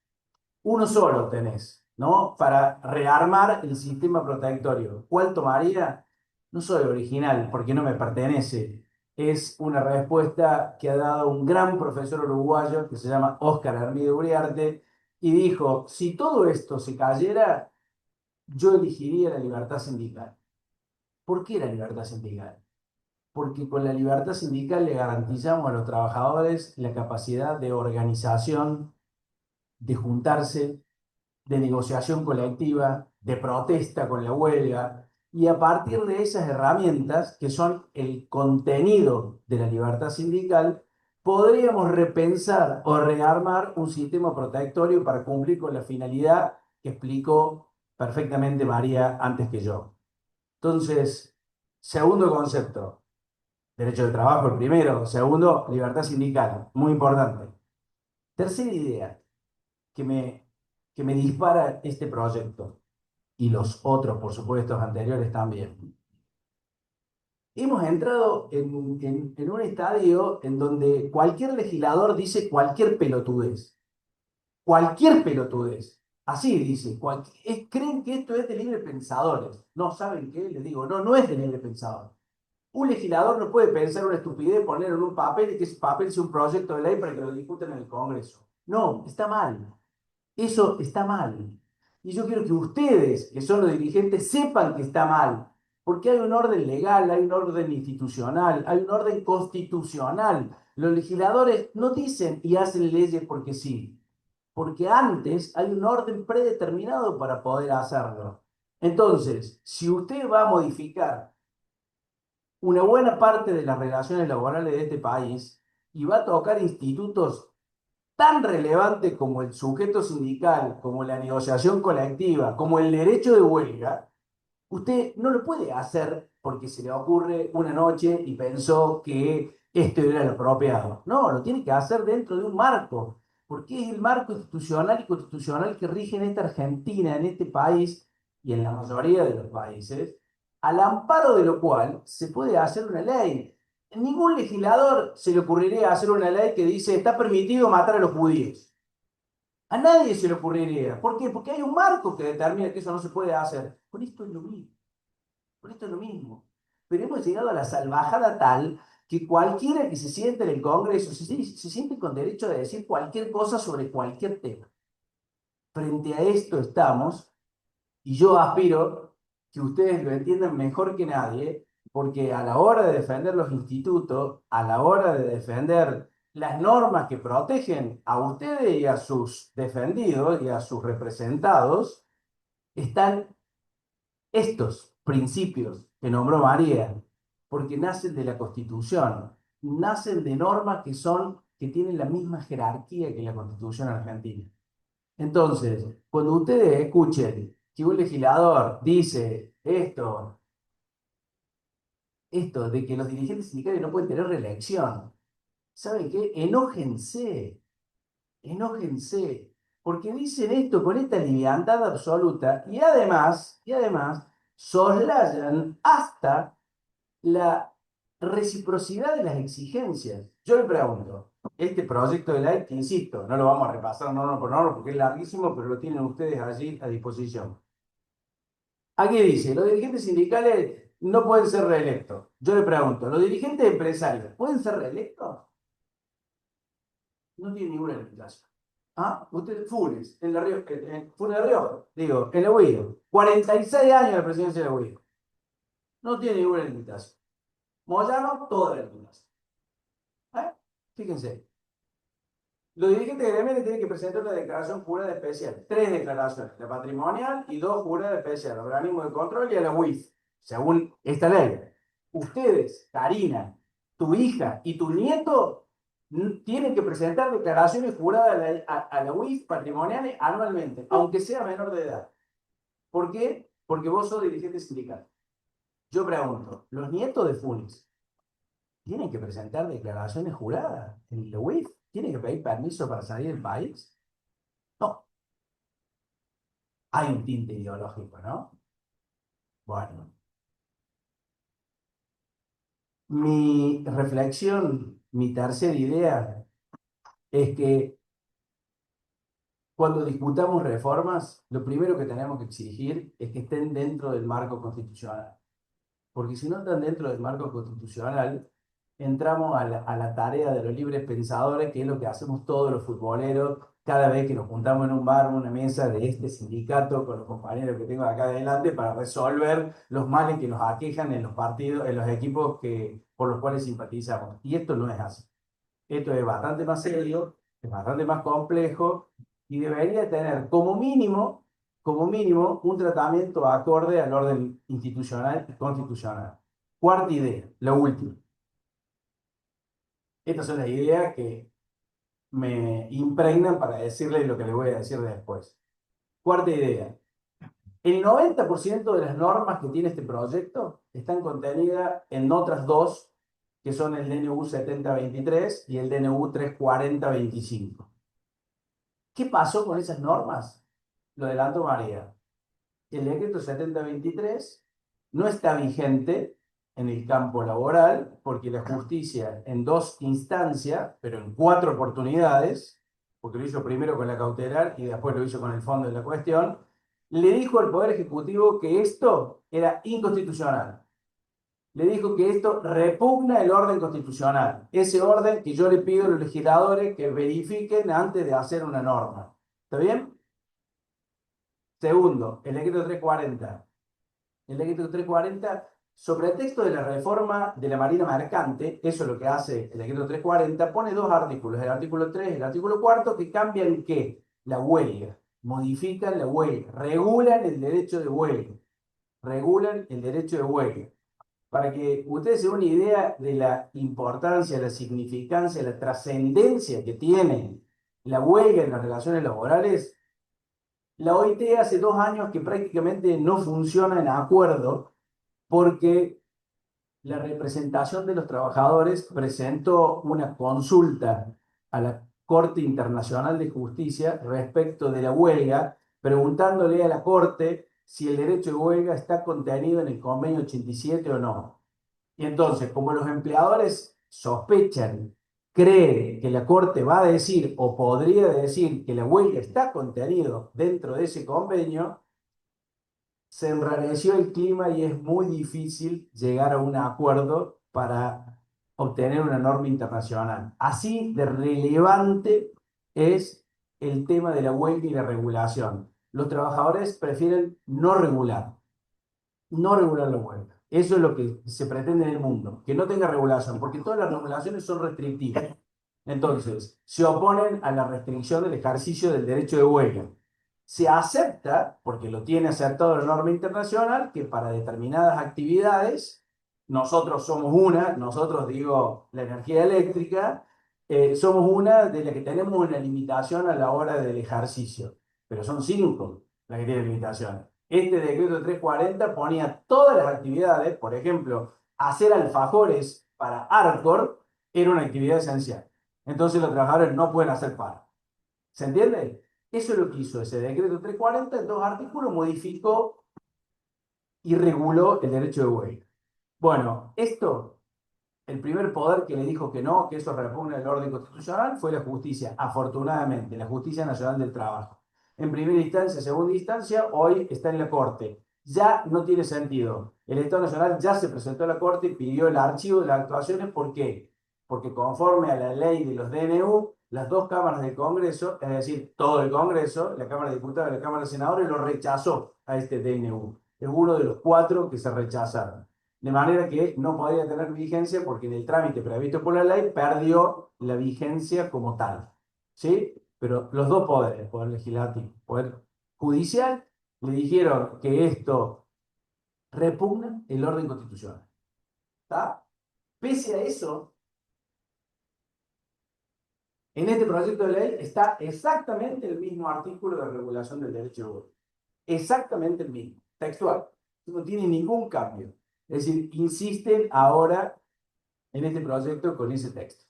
uno solo tenés, ¿no? Para rearmar el sistema protectorio. ¿Cuál tomaría? No soy original porque no me pertenece. Es una respuesta que ha dado un gran profesor uruguayo que se llama Óscar Hermídez Uriarte y dijo, si todo esto se cayera, yo elegiría la libertad sindical. ¿Por qué la libertad sindical? Porque con la libertad sindical le garantizamos a los trabajadores la capacidad de organización, de juntarse, de negociación colectiva, de protesta con la huelga, y a partir de esas herramientas, que son el contenido de la libertad sindical, podríamos repensar o rearmar un sistema protectorio para cumplir con la finalidad que explicó perfectamente María antes que yo. Entonces, segundo concepto, derecho de trabajo, el primero. Segundo, libertad sindical, muy importante. Tercera idea, que me, que me dispara este proyecto y los otros, por supuesto, anteriores también. Hemos entrado en un estadio en donde cualquier legislador dice cualquier pelotudez. Cualquier pelotudez. Así dice. Creen que esto es de libre pensadores. No, ¿saben qué? Les digo, no, no es de libre pensador. Un legislador no puede pensar una estupidez, ponerlo en un papel y que ese papel sea un proyecto de ley para que lo discutan en el Congreso. No, está mal. Eso está mal. Y yo quiero que ustedes, que son los dirigentes, sepan que está mal. Porque hay un orden legal, hay un orden institucional, hay un orden constitucional. Los legisladores no dicen y hacen leyes porque sí. Porque antes hay un orden predeterminado para poder hacerlo. Entonces, si usted va a modificar una buena parte de las relaciones laborales de este país y va a tocar institutos tan relevante como el sujeto sindical, como la negociación colectiva, como el derecho de huelga, usted no lo puede hacer porque se le ocurre una noche y pensó que esto era lo apropiado. No, lo tiene que hacer dentro de un marco, porque es el marco institucional y constitucional que rige en esta Argentina, en este país y en la mayoría de los países, al amparo de lo cual se puede hacer una ley. Ningún legislador se le ocurriría hacer una ley que dice está permitido matar a los judíos. A nadie se le ocurriría. ¿Por qué? Porque hay un marco que determina que eso no se puede hacer. Con esto es lo mismo. Con esto es lo mismo. Pero hemos llegado a la salvajada tal que cualquiera que se siente en el Congreso se siente con derecho de decir cualquier cosa sobre cualquier tema. Frente a esto estamos, y yo aspiro que ustedes lo entiendan mejor que nadie, porque a la hora de defender los institutos, a la hora de defender las normas que protegen a ustedes y a sus defendidos y a sus representados, están estos principios que nombró María, porque nacen de la Constitución, nacen de normas que tienen la misma jerarquía que la Constitución argentina. Entonces, cuando ustedes escuchen que un legislador dice esto de que los dirigentes sindicales no pueden tener reelección, ¿saben qué? Enójense, enójense, porque dicen esto con esta liviandad absoluta y además soslayan hasta la reciprocidad de las exigencias. Yo le pregunto, este proyecto de ley, que insisto, no lo vamos a repasar norma por norma porque es larguísimo, pero lo tienen ustedes allí a disposición. Aquí dice, los dirigentes sindicales no pueden ser reelectos. Yo le pregunto, ¿los dirigentes empresarios pueden ser reelectos? No tiene ninguna limitación. ¿Ah? Usted, Funes, en la Río, Funes de Río, digo, en el Guido, 46 años de presidencia de Guido. No tiene ninguna limitación. Moyano, toda la limitación. ¿Eh? Fíjense, los dirigentes gremiales tienen que presentar una declaración jurada especial. 3 declaraciones, la patrimonial y 2 juradas especiales, al organismo de control y a la UIF, según esta ley. Ustedes, Karina, tu hija y tu nieto tienen que presentar declaraciones juradas a la UIF patrimoniales anualmente, aunque sea menor de edad. ¿Por qué? Porque vos sos dirigente sindical. Yo pregunto, ¿los nietos de Funes tienen que presentar declaraciones juradas en la UIF? ¿Tienen que pedir permiso para salir del país? No, hay un tinte ideológico, ¿no? Bueno, mi reflexión, mi tercera idea es que cuando discutamos reformas, lo primero que tenemos que exigir es que estén dentro del marco constitucional. Porque si no están dentro del marco constitucional, entramos a la tarea de los libres pensadores, que es lo que hacemos todos los futboleros cada vez que nos juntamos en un bar, en una mesa de este sindicato con los compañeros que tengo acá adelante para resolver los males que nos aquejan en los partidos, en los equipos por los cuales simpatizamos. Y esto no es así. Esto es bastante más serio, es bastante más complejo y debería tener como mínimo, un tratamiento acorde al orden institucional y constitucional. Cuarta idea, la última. Estas son las ideas que me impregnan para decirles lo que les voy a decir después. Cuarta idea. El 90% de las normas que tiene este proyecto están contenidas en otras dos, que son el DNU 7023 y el DNU 34025. ¿Qué pasó con esas normas? Lo adelantó María. El decreto 7023 no está vigente en el campo laboral porque la justicia en 2 instancias, pero en 4 oportunidades, porque lo hizo primero con la cautelar y después lo hizo con el fondo de la cuestión, le dijo al Poder Ejecutivo que esto era inconstitucional. Le dijo que esto repugna el orden constitucional, ese orden que yo le pido a los legisladores que verifiquen antes de hacer una norma. ¿Está bien? Segundo, el decreto 340. El decreto 340, sobre el texto de la reforma de la Marina Mercante, eso es lo que hace el decreto 340, pone 2 artículos, el artículo 3 y el artículo 4, que cambian ¿qué? La huelga, modifican la huelga, regulan el derecho de huelga, regulan el derecho de huelga. Para que ustedes se den una idea de la importancia, la significancia, la trascendencia que tiene la huelga en las relaciones laborales, la OIT hace 2 años que prácticamente no funciona en acuerdo porque la representación de los trabajadores presentó una consulta a la Corte Internacional de Justicia respecto de la huelga, preguntándole a la Corte si el derecho de huelga está contenido en el convenio 87 o no. Y entonces, como los empleadores sospechan, creen que la Corte va a decir o podría decir que la huelga está contenido dentro de ese convenio, se enrareció el clima y es muy difícil llegar a un acuerdo para obtener una norma internacional. Así de relevante es el tema de la huelga y la regulación. Los trabajadores prefieren no regular la huelga. Eso es lo que se pretende en el mundo, que no tenga regulación, porque todas las regulaciones son restrictivas. Entonces, se oponen a la restricción del ejercicio del derecho de huelga. Se acepta, porque lo tiene aceptado la norma internacional, que para determinadas actividades, nosotros digo la energía eléctrica, somos una de las que tenemos una limitación a la hora del ejercicio, pero son 5 las que tienen limitaciones. Este decreto 340 ponía todas las actividades, por ejemplo, hacer alfajores para Arcor era una actividad esencial. Entonces los trabajadores no pueden hacer paro. ¿Se entiende? Eso es lo que hizo ese decreto 340, en 2 artículos modificó y reguló el derecho de huelga. Bueno, esto, el primer poder que le dijo que no, que eso repugna el orden constitucional, fue la justicia, afortunadamente, la Justicia Nacional del Trabajo. En primera instancia, segunda instancia, hoy está en la Corte. Ya no tiene sentido. El Estado Nacional ya se presentó a la Corte y pidió el archivo de las actuaciones. ¿Por qué? Porque conforme a la ley de los DNU, las dos cámaras del Congreso, es decir, todo el Congreso, la Cámara de Diputados y la Cámara de Senadores, lo rechazó a este DNU. Es uno de los 4 que se rechazaron. De manera que no podría tener vigencia porque en el trámite previsto por la ley perdió la vigencia como tal. ¿Sí? Pero los dos poderes, el poder legislativo, el poder judicial, le dijeron que esto repugna el orden constitucional. ¿Está? Pese a eso, en este proyecto de ley está exactamente el mismo artículo de regulación del derecho de voto. Exactamente el mismo, textual. No tiene ningún cambio. Es decir, insisten ahora en este proyecto con ese texto.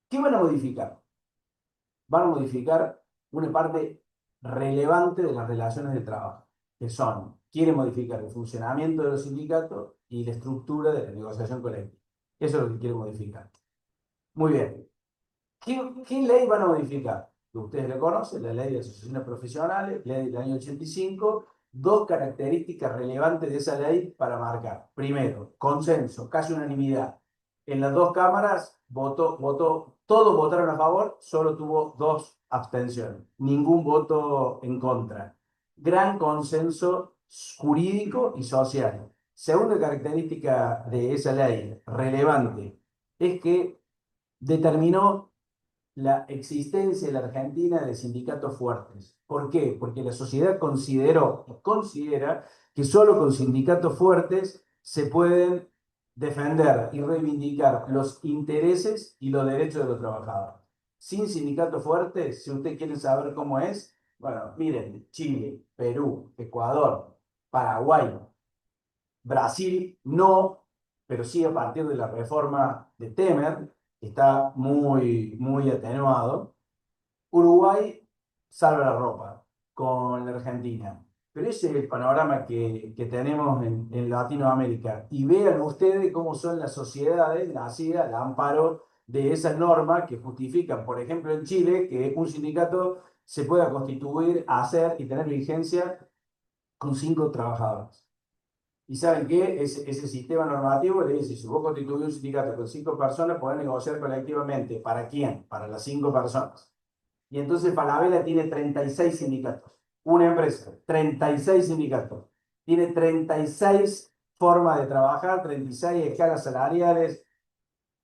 ¿Qué van a modificar? Van a modificar una parte relevante de las relaciones de trabajo, que son, quieren modificar el funcionamiento de los sindicatos y la estructura de la negociación colectiva. Eso es lo que quieren modificar. Muy bien. ¿Qué ley van a modificar? Que ustedes la conocen, la ley de asociaciones profesionales, ley del año 85, dos características relevantes de esa ley para marcar. Primero, consenso, casi unanimidad. En las dos cámaras todos votaron a favor, solo tuvo 2 abstenciones, ningún voto en contra. Gran consenso jurídico y social. Segunda característica de esa ley relevante es que determinó la existencia en la Argentina de sindicatos fuertes. ¿Por qué? Porque la sociedad considera que solo con sindicatos fuertes se pueden defender y reivindicar los intereses y los derechos de los trabajadores. Sin sindicatos fuertes, si usted quiere saber cómo es, bueno, miren, Chile, Perú, Ecuador, Paraguay, Brasil no, pero sí a partir de la reforma de Temer, que está muy atenuado. Uruguay salva la ropa con la Argentina. Pero ese es el panorama que tenemos en Latinoamérica. Y vean ustedes cómo son las sociedades nacidas al amparo de esas normas que justifican, por ejemplo, en Chile, que un sindicato se pueda constituir, hacer y tener vigencia con 5 trabajadores. ¿Y saben qué? Ese sistema normativo le dice, si vos constituís un sindicato con 5 personas, podés negociar colectivamente. ¿Para quién? Para las 5 personas. Y entonces Falabella tiene 36 sindicatos. Una empresa, 36 sindicatos. Tiene 36 formas de trabajar, 36 escalas salariales.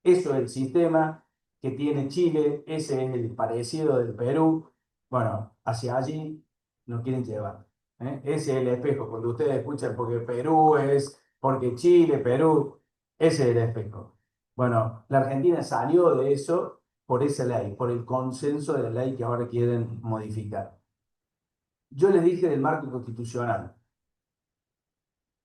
Eso es el sistema que tiene Chile, ese es el parecido del Perú. Bueno, hacia allí nos quieren llevar. Ese es el espejo. Cuando ustedes escuchan porque Perú es, porque Chile, Perú, ese es el espejo. Bueno, la Argentina salió de eso por esa ley, por el consenso de la ley que ahora quieren modificar. Yo les dije del marco constitucional.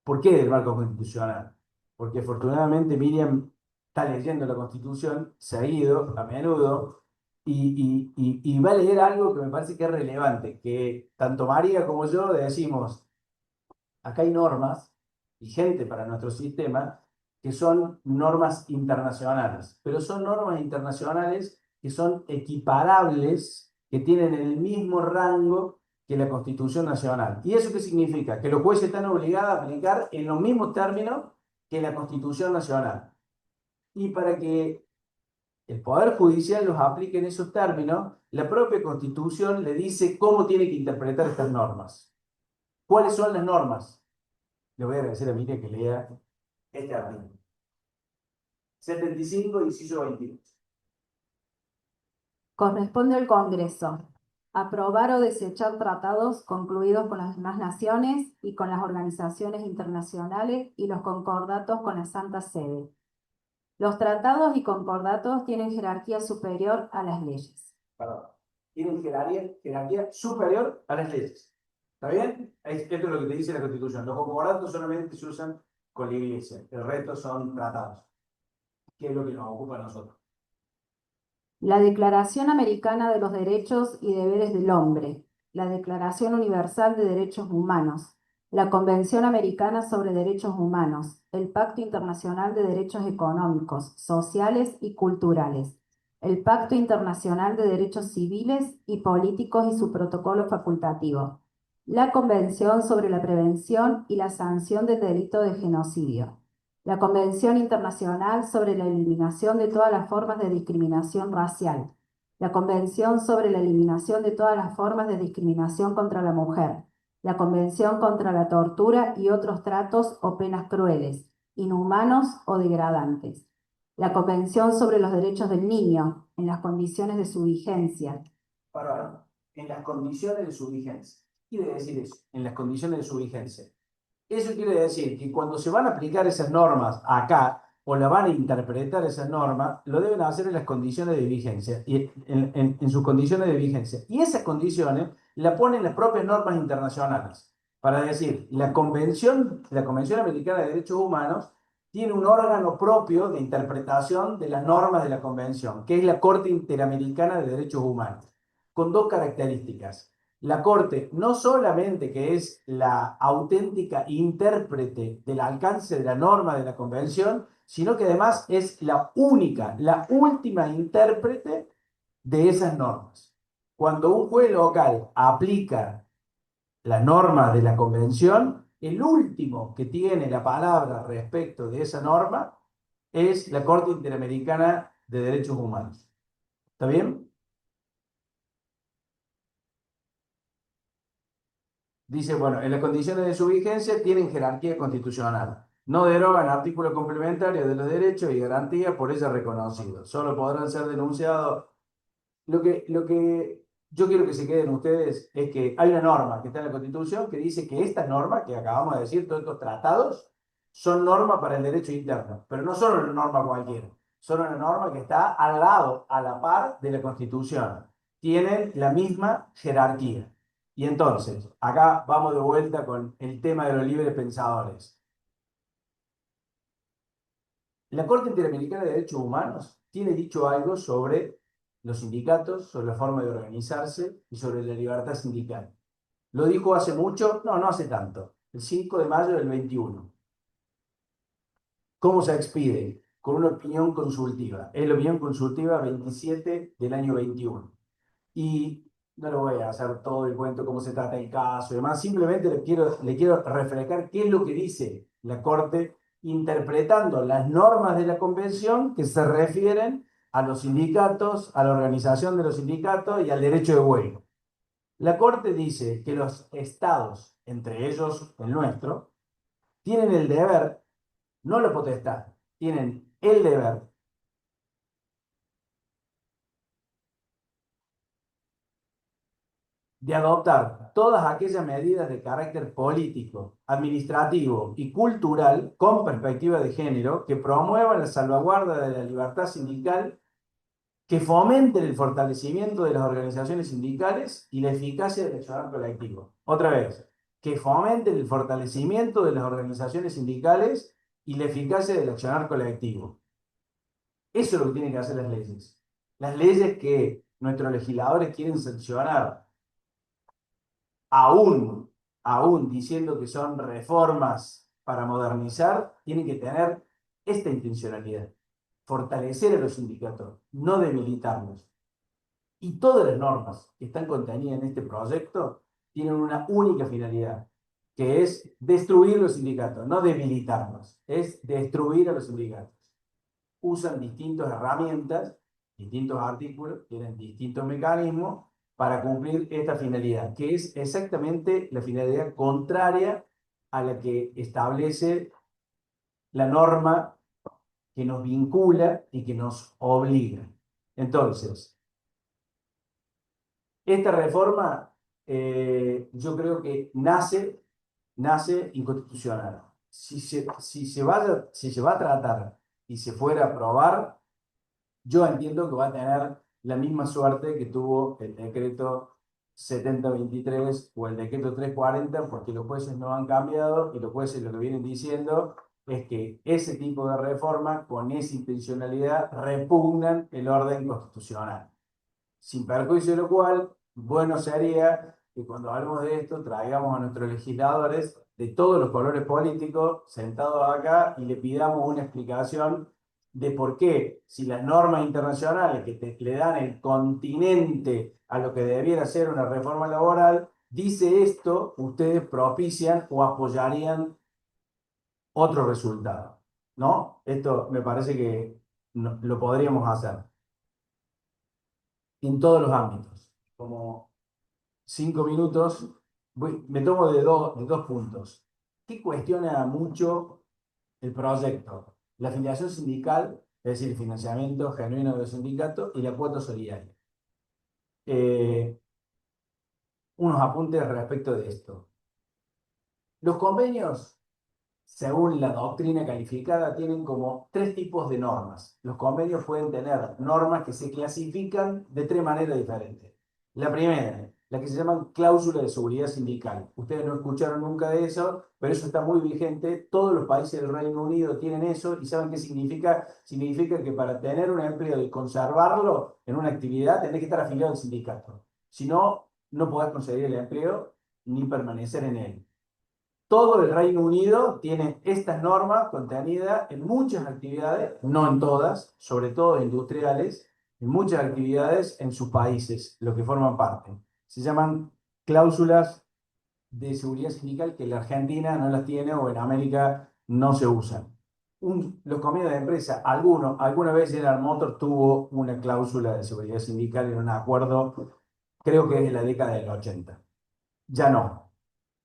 ¿Por qué del marco constitucional? Porque afortunadamente Miriam está leyendo la Constitución seguido, a menudo, y va a leer algo que me parece que es relevante, que tanto María como yo decimos, acá hay normas vigentes para nuestro sistema que son normas internacionales, pero son normas internacionales que son equiparables, que tienen el mismo rango que la Constitución Nacional. ¿Y eso qué significa? Que los jueces están obligados a aplicar en los mismos términos que la Constitución Nacional. Y para que el Poder Judicial los aplique en esos términos, la propia Constitución le dice cómo tiene que interpretar estas normas. ¿Cuáles son las normas? Le voy a agradecer a Miriam que lea este artículo. 75, inciso 22. Corresponde al Congreso aprobar o desechar tratados concluidos con las demás naciones y con las organizaciones internacionales y los concordatos con la Santa Sede. Los tratados y concordatos tienen jerarquía superior a las leyes. Perdón. Tienen jerarquía superior a las leyes. ¿Está bien? Esto es lo que te dice la Constitución. Los concordatos solamente se usan con la Iglesia. El resto son tratados. ¿Qué es lo que nos ocupa a nosotros? La Declaración Americana de los Derechos y Deberes del Hombre, la Declaración Universal de Derechos Humanos, la Convención Americana sobre Derechos Humanos, el Pacto Internacional de Derechos Económicos, Sociales y Culturales, el Pacto Internacional de Derechos Civiles y Políticos y su protocolo facultativo, la Convención sobre la Prevención y la Sanción del Delito de Genocidio, la Convención Internacional sobre la Eliminación de todas las formas de discriminación racial, la Convención sobre la Eliminación de todas las formas de discriminación contra la mujer, la Convención contra la Tortura y otros tratos o penas crueles, inhumanos o degradantes, la Convención sobre los Derechos del Niño, en las condiciones de su vigencia. En las condiciones de su vigencia. ¿Qué quiere decir eso? En las condiciones de su vigencia. Eso quiere decir que cuando se van a aplicar esas normas acá, o la van a interpretar esas normas, lo deben hacer en las condiciones de vigencia, y en sus condiciones de vigencia. Y esas condiciones la ponen las propias normas internacionales. Para decir, la Convención Americana de Derechos Humanos tiene un órgano propio de interpretación de las normas de la Convención, que es la Corte Interamericana de Derechos Humanos, con dos características. La Corte no solamente que es la auténtica intérprete del alcance de la norma de la Convención, sino que además es la única, la última intérprete de esas normas. Cuando un juez local aplica la norma de la Convención, el último que tiene la palabra respecto de esa norma es la Corte Interamericana de Derechos Humanos. ¿Está bien? Dice, bueno, en las condiciones de su vigencia tienen jerarquía constitucional. No derogan artículos complementarios de los derechos y garantías por ella reconocidos. Solo podrán ser denunciados. Lo que yo quiero que se queden ustedes es que hay una norma que está en la Constitución que dice que estas normas que acabamos de decir, todos estos tratados, son normas para el derecho interno, pero no son una norma cualquiera. Son una norma que está al lado, a la par de la Constitución. Tienen la misma jerarquía. Y entonces, acá vamos de vuelta con el tema de los libres pensadores. La Corte Interamericana de Derechos Humanos tiene dicho algo sobre los sindicatos, sobre la forma de organizarse y sobre la libertad sindical. ¿Lo dijo hace mucho? No, no hace tanto. El 5 de mayo del 21. ¿Cómo se expide? Con una opinión consultiva. Es la opinión consultiva 27 del año 21. Y no lo voy a hacer todo el cuento, cómo se trata el caso y demás. Simplemente le quiero refrescar qué es lo que dice la Corte interpretando las normas de la Convención que se refieren a los sindicatos, a la organización de los sindicatos y al derecho de huelga. La Corte dice que los estados, entre ellos el nuestro, tienen el deber, no la potestad, tienen el deber de adoptar todas aquellas medidas de carácter político, administrativo y cultural con perspectiva de género que promuevan la salvaguarda de la libertad sindical, que fomenten el fortalecimiento de las organizaciones sindicales y la eficacia del accionar colectivo. Otra vez, que fomenten el fortalecimiento de las organizaciones sindicales y la eficacia del accionar colectivo. Eso es lo que tienen que hacer las leyes. Las leyes que nuestros legisladores quieren sancionar aún diciendo que son reformas para modernizar, tienen que tener esta intencionalidad: fortalecer a los sindicatos, no debilitarlos. Y todas las normas que están contenidas en este proyecto tienen una única finalidad, que es destruir los sindicatos, no debilitarlos, es destruir a los sindicatos. Usan distintas herramientas, distintos artículos, tienen distintos mecanismos para cumplir esta finalidad, que es exactamente la finalidad contraria a la que establece la norma que nos vincula y que nos obliga. Entonces, esta reforma yo creo que nace inconstitucional. Si se va a tratar y se fuera a aprobar, yo entiendo que va a tener la misma suerte que tuvo el decreto 7023 o el decreto 340, porque los jueces no han cambiado y los jueces lo que vienen diciendo es que ese tipo de reforma, con esa intencionalidad, repugnan el orden constitucional. Sin perjuicio de lo cual, bueno sería que cuando hablemos de esto traigamos a nuestros legisladores de todos los colores políticos sentados acá y le pidamos una explicación de por qué, si las normas internacionales le dan el continente a lo que debiera ser una reforma laboral, dice esto, ustedes propician o apoyarían otro resultado, ¿no? Esto me parece que lo podríamos hacer en todos los ámbitos. Como 5 minutos, me tomo de dos puntos. ¿Qué cuestiona mucho el proyecto? La afiliación sindical, es decir, el financiamiento genuino de los sindicatos y la cuota solidaria. Eh, Unos apuntes respecto de esto. Los convenios, según la doctrina calificada, tienen como 3 tipos de normas. Los convenios pueden tener normas que se clasifican de 3 maneras diferentes. La primera, la que se llaman cláusulas de seguridad sindical. Ustedes no escucharon nunca de eso, pero eso está muy vigente. Todos los países del Reino Unido tienen eso y ¿saben qué significa? Significa que para tener un empleo y conservarlo en una actividad tenés que estar afiliado al sindicato. Si no, no podés conseguir el empleo ni permanecer en él. Todo el Reino Unido tiene estas normas contenidas en muchas actividades, no en todas, sobre todo industriales, en muchas actividades en sus países, los que forman parte. Se llaman cláusulas de seguridad sindical que la Argentina no las tiene o en América no se usan. Los convenios de empresa, alguna vez General Motors tuvo una cláusula de seguridad sindical en un acuerdo, creo que es de la década del 80. Ya no.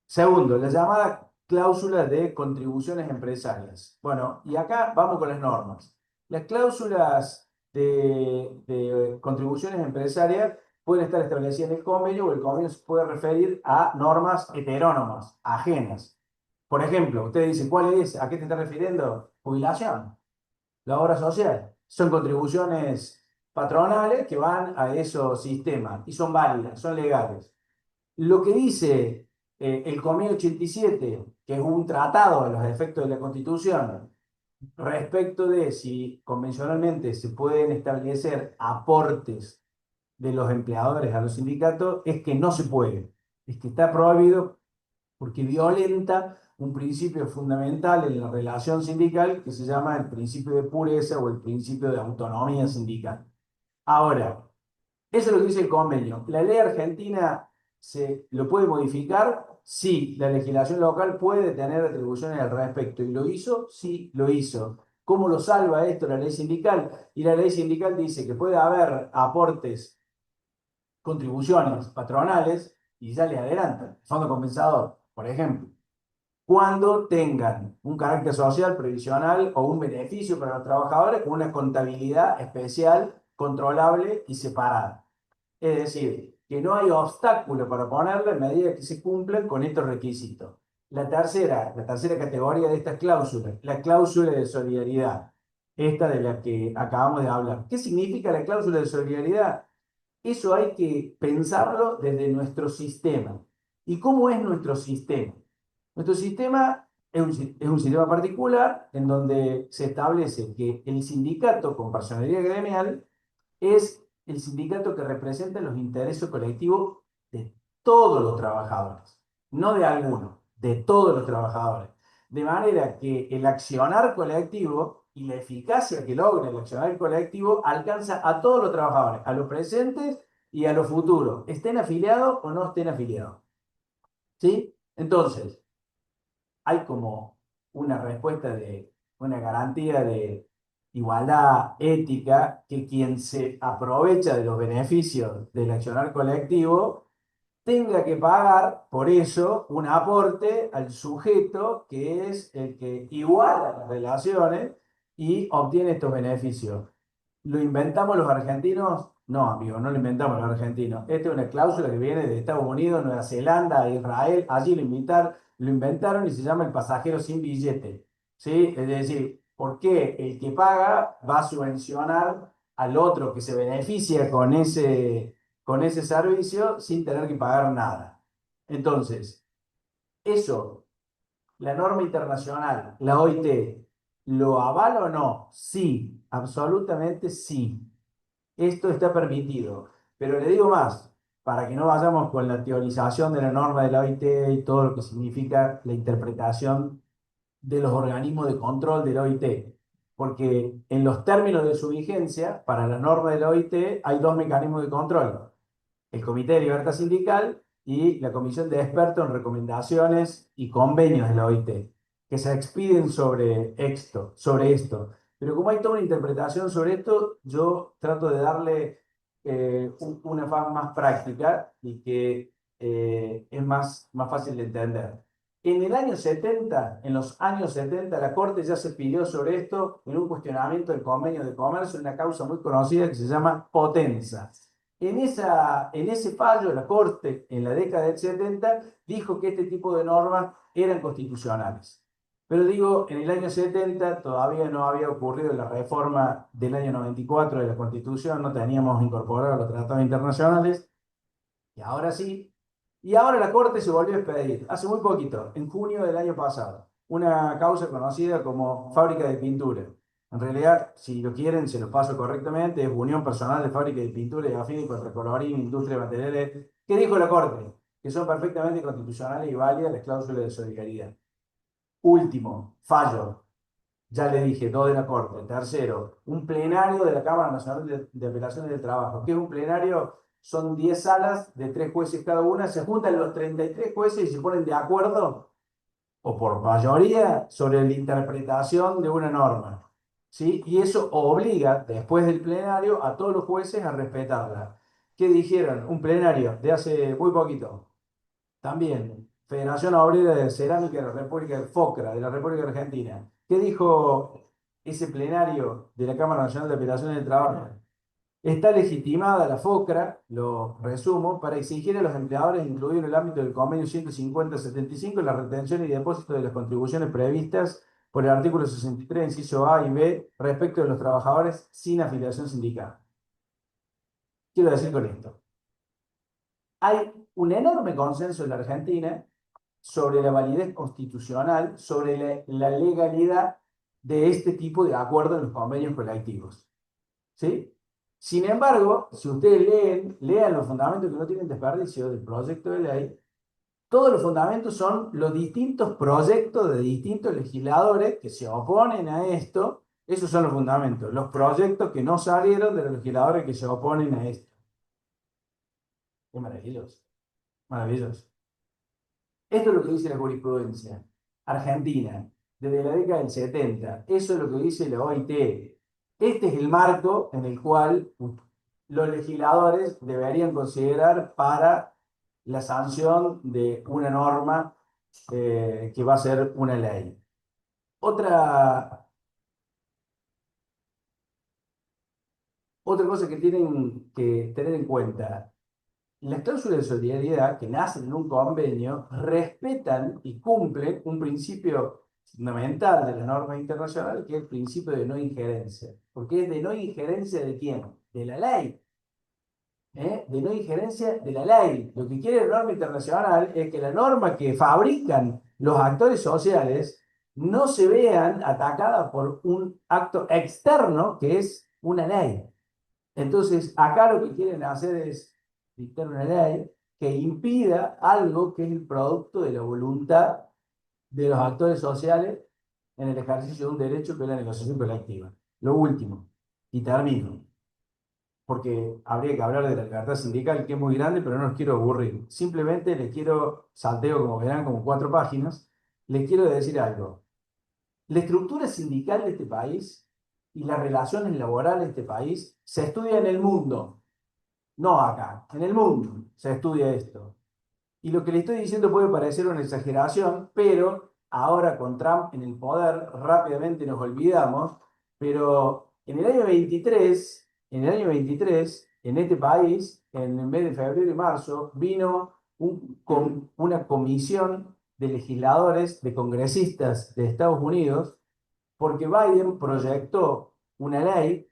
Segundo, la llamada cláusula de contribuciones empresarias. Bueno, y acá vamos con las normas. Las cláusulas de contribuciones empresarias pueden estar establecidas en el convenio o el convenio se puede referir a normas heterónomas, ajenas. Por ejemplo, usted dice, ¿cuál es? ¿A qué te está refiriendo? Jubilación, la obra social. Son contribuciones patronales que van a esos sistemas y son válidas, son legales. Lo que dice el Convenio 87, que es un tratado a los efectos de la Constitución, respecto de si convencionalmente se pueden establecer aportes de los empleadores a los sindicatos, es que no se puede, es que está prohibido porque violenta un principio fundamental en la relación sindical que se llama el principio de pureza o el principio de autonomía sindical. Ahora, eso es lo que dice el convenio. ¿La ley argentina se lo puede modificar? Sí, la legislación local puede tener atribuciones al respecto. ¿Y lo hizo? Sí, lo hizo. ¿Cómo lo salva esto la ley sindical? Y la ley sindical dice que puede haber aportes, contribuciones patronales, y ya le adelantan, fondo compensador, por ejemplo, cuando tengan un carácter social, previsional o un beneficio para los trabajadores con una contabilidad especial, controlable y separada. Es decir, que no hay obstáculo para ponerla en medida que se cumplan con estos requisitos. La tercera categoría de estas cláusulas, la cláusula de solidaridad, esta de la que acabamos de hablar. ¿Qué significa la cláusula de solidaridad? Eso hay que pensarlo desde nuestro sistema. ¿Y cómo es nuestro sistema? Nuestro sistema es un sistema particular en donde se establece que el sindicato con personería gremial es el sindicato que representa los intereses colectivos de todos los trabajadores, no de algunos, de todos los trabajadores. De manera que el accionar colectivo y la eficacia que logra el accionar colectivo alcanza a todos los trabajadores, a los presentes y a los futuros, estén afiliados o no estén afiliados. ¿Sí? Entonces, hay como una respuesta de una garantía de igualdad ética que quien se aprovecha de los beneficios del accionar colectivo tenga que pagar por eso un aporte al sujeto que es el que iguala las relaciones y obtiene estos beneficios. ¿Lo inventamos los argentinos? No, amigo, no lo inventamos los argentinos. Esta es una cláusula que viene de Estados Unidos, Nueva Zelanda, Israel. Allí lo inventaron y se llama el pasajero sin billete. ¿Sí? Es decir, ¿por qué el que paga va a subvencionar al otro que se beneficia con ese servicio sin tener que pagar nada? Entonces, eso ¿La norma internacional, la OIT, lo avala o no? Sí, absolutamente sí. Esto está permitido. Pero le digo más, para que no vayamos con la teorización de la norma de la OIT y todo lo que significa la interpretación de los organismos de control de la OIT. Porque en los términos de su vigencia, para la norma de la OIT hay dos mecanismos de control: el Comité de Libertad Sindical y la Comisión de Expertos en Recomendaciones y Convenios de la OIT, que se expiden sobre esto. Pero como hay toda una interpretación sobre esto, yo trato de darle una faz más práctica y que es más fácil de entender. En el año 70, en los años 70, la Corte ya se pidió sobre esto en un cuestionamiento del convenio de comercio, en una causa muy conocida que se llama Potenza. En ese fallo, la Corte, en la década del 70, dijo que este tipo de normas eran constitucionales. Pero digo, en el año 70 todavía no había ocurrido la reforma del año 94 de la Constitución, no teníamos incorporado los tratados internacionales, y ahora sí. Y ahora la Corte se volvió a expedir, hace muy poquito, en junio del año pasado, una causa conocida como Fábrica de Pintura. En realidad, si lo quieren, se lo paso correctamente, es Unión Personal de Fábrica de Pintura y Afines contra Colorín, Industria de Materiales. ¿Qué dijo la Corte? Que son perfectamente constitucionales y válidas las cláusulas de solidaridad. Último, fallo. Ya le dije, dos de la Corte. Tercero, un plenario de la Cámara Nacional de Apelaciones del Trabajo. ¿Qué es un plenario? Son 10 salas de 3 jueces cada una. Se juntan los 33 jueces y se ponen de acuerdo, o por mayoría, sobre la interpretación de una norma. ¿Sí? Y eso obliga, después del plenario, a todos los jueces a respetarla. ¿Qué dijeron? Un plenario de hace muy poquito. También, Federación Obrera de Cerámica de la República, FOCRA, de la República Argentina. ¿Qué dijo ese plenario de la Cámara Nacional de Apelaciones del Trabajo? Está legitimada la FOCRA, lo resumo, para exigir a los empleadores, incluido en el ámbito del convenio 150-75, la retención y depósito de las contribuciones previstas por el artículo 63, inciso A y B, respecto de los trabajadores sin afiliación sindical. Quiero decir con esto, hay un enorme consenso en la Argentina sobre la validez constitucional, sobre la legalidad de este tipo de acuerdos en los convenios colectivos. ¿Sí? Sin embargo, si ustedes lean los fundamentos que no tienen desperdicio del proyecto de ley, todos los fundamentos son los distintos proyectos de distintos legisladores que se oponen a esto. Esos son los fundamentos, los proyectos que no salieron de los legisladores que se oponen a esto. Es maravilloso, maravilloso. Esto es lo que dice la jurisprudencia argentina desde la década del 70. Eso es lo que dice la OIT. Este es el marco en el cual los legisladores deberían considerar para la sanción de una norma que va a ser una ley. Otra cosa que tienen que tener en cuenta: las cláusulas de solidaridad que nacen en un convenio respetan y cumplen un principio fundamental de la norma internacional, que es el principio de no injerencia. Porque es de no injerencia de quién? De la ley. De no injerencia de la ley. Lo que quiere la norma internacional es que la norma que fabrican los actores sociales no se vean atacadas por un acto externo que es una ley. Entonces, acá lo que quieren hacer es dictar una ley que impida algo que es el producto de la voluntad de los actores sociales en el ejercicio de un derecho que es la negociación colectiva. Lo último, y termino, porque habría que hablar de la libertad sindical, que es muy grande, pero no los quiero aburrir. Simplemente les quiero, salteo como verán, como 4 páginas, les quiero decir algo. La estructura sindical de este país y las relaciones laborales de este país se estudia en el mundo, no acá, en el mundo se estudia esto. Y lo que le estoy diciendo puede parecer una exageración, pero ahora con Trump en el poder rápidamente nos olvidamos, pero en este país, en el mes de febrero y marzo, vino una comisión de legisladores, de congresistas de Estados Unidos, porque Biden proyectó una ley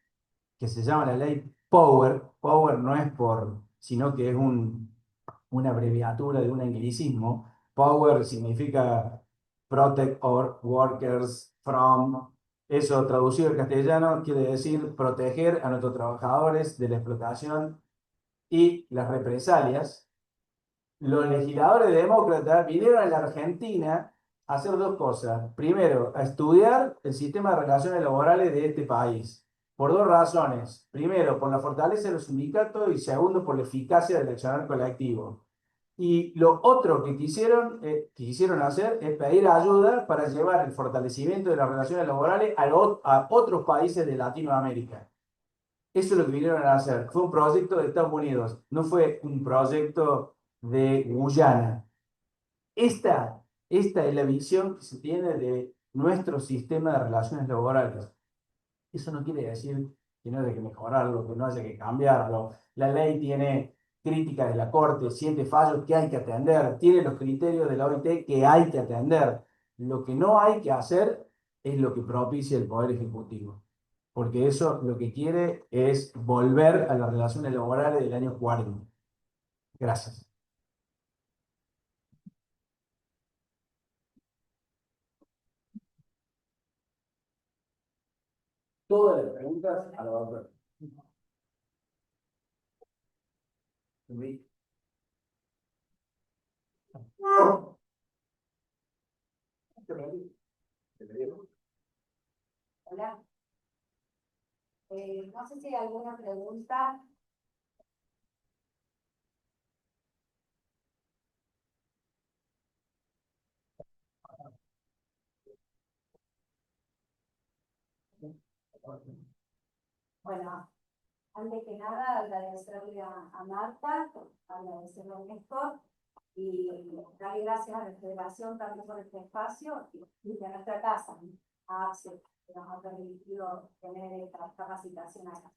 que se llama la ley Power. Power no es sino que es una abreviatura de un anglicismo. Power significa protect our workers from, eso traducido al castellano quiere decir proteger a nuestros trabajadores de la explotación y las represalias. Los legisladores demócratas vinieron a la Argentina a hacer dos cosas. Primero, a estudiar el sistema de relaciones laborales de este país, por dos razones. Primero, por la fortaleza de los sindicatos y segundo, por la eficacia del accionar colectivo. Y lo otro que quisieron hacer es pedir ayuda para llevar el fortalecimiento de las relaciones laborales a otros países de Latinoamérica. Eso es lo que vinieron a hacer. Fue un proyecto de Estados Unidos, no fue un proyecto de Guyana. Esta es la visión que se tiene de nuestro sistema de relaciones laborales. Eso no quiere decir que no haya que mejorarlo, que no haya que cambiarlo. La ley tiene críticas de la Corte, 7 fallos que hay que atender, tiene los criterios de la OIT que hay que atender. Lo que no hay que hacer es lo que propicia el Poder Ejecutivo, porque eso lo que quiere es volver a las relaciones laborales del año 40. Gracias. Todas las preguntas a la doctora. Hola. No sé si hay alguna pregunta. Bueno, antes que nada, agradecerle a Marta, agradecerle a Néstor y darle gracias a la Federación también por este espacio y a nuestra casa, a APSE, que nos ha permitido tener esta capacitación acá.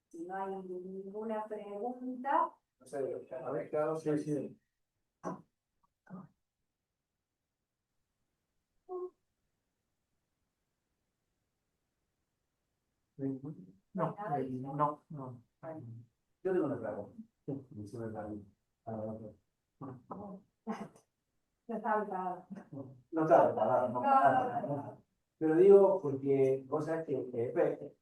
Si no hay ninguna pregunta. No sé, a ver, claro, sí, sí. No, no. Yo tengo una pregunta. No está preparado. No está preparado, no. Pero digo porque vos sabés que EPEC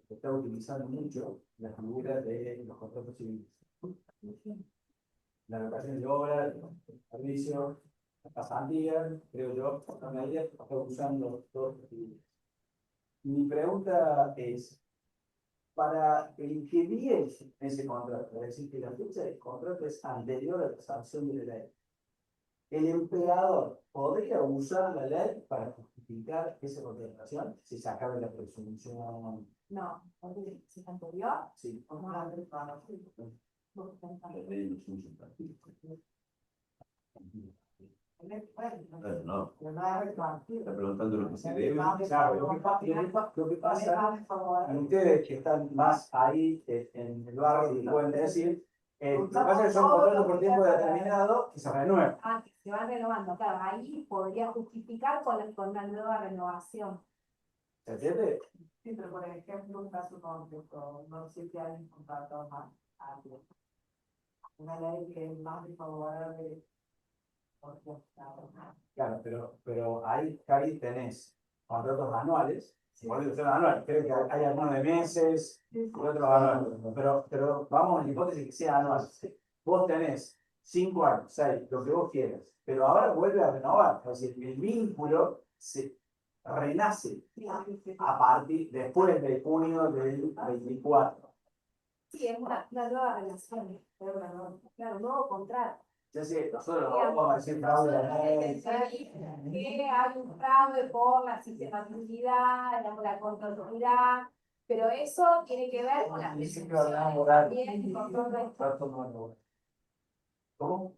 está utilizando mucho la figura de los contratos civiles. La locación de obra, el servicio, la pasantía, creo yo, a medida que está usando todos los civiles. Mi pregunta es, para el que viene ese contrato, es decir, que la fecha del contrato es anterior a la sanción de la ley, ¿el empleador podría usar la ley para justificar esa contratación si se acaba la presunción? No, porque si es anterior, Sí. como la del paro. No, No, está preguntando lo que se debe. Claro, lo que pasa, a ustedes que están más ahí en el barrio y pueden decir, lo que pasa es que son contratos por tiempo determinado y se renuevan. Ah, que se van renovando, claro, ahí podría justificar con la nueva renovación. ¿Se entiende? Sí, pero por ejemplo, un caso concreto, no sé si hay un contrato más amplio. Una ley que es más desfavorable. Claro, pero ahí tenés contratos anuales, por eso son anuales, creo que hay algunos de meses y otros anuales, pero vamos en la hipótesis que sea anual. Vos tenés 5 años, 6, lo que vos quieras, pero ahora vuelve a renovar, es decir, el vínculo se renace a partir, después de junio del 24. Sí, es una nueva relación, claro, un nuevo contrato. Ya sé, nosotros no vamos a decir fraude de la ley. Que hay un fraude por la sistematicidad, la controlabilidad, pero eso tiene que ver con las Principio laboral. ¿Cómo?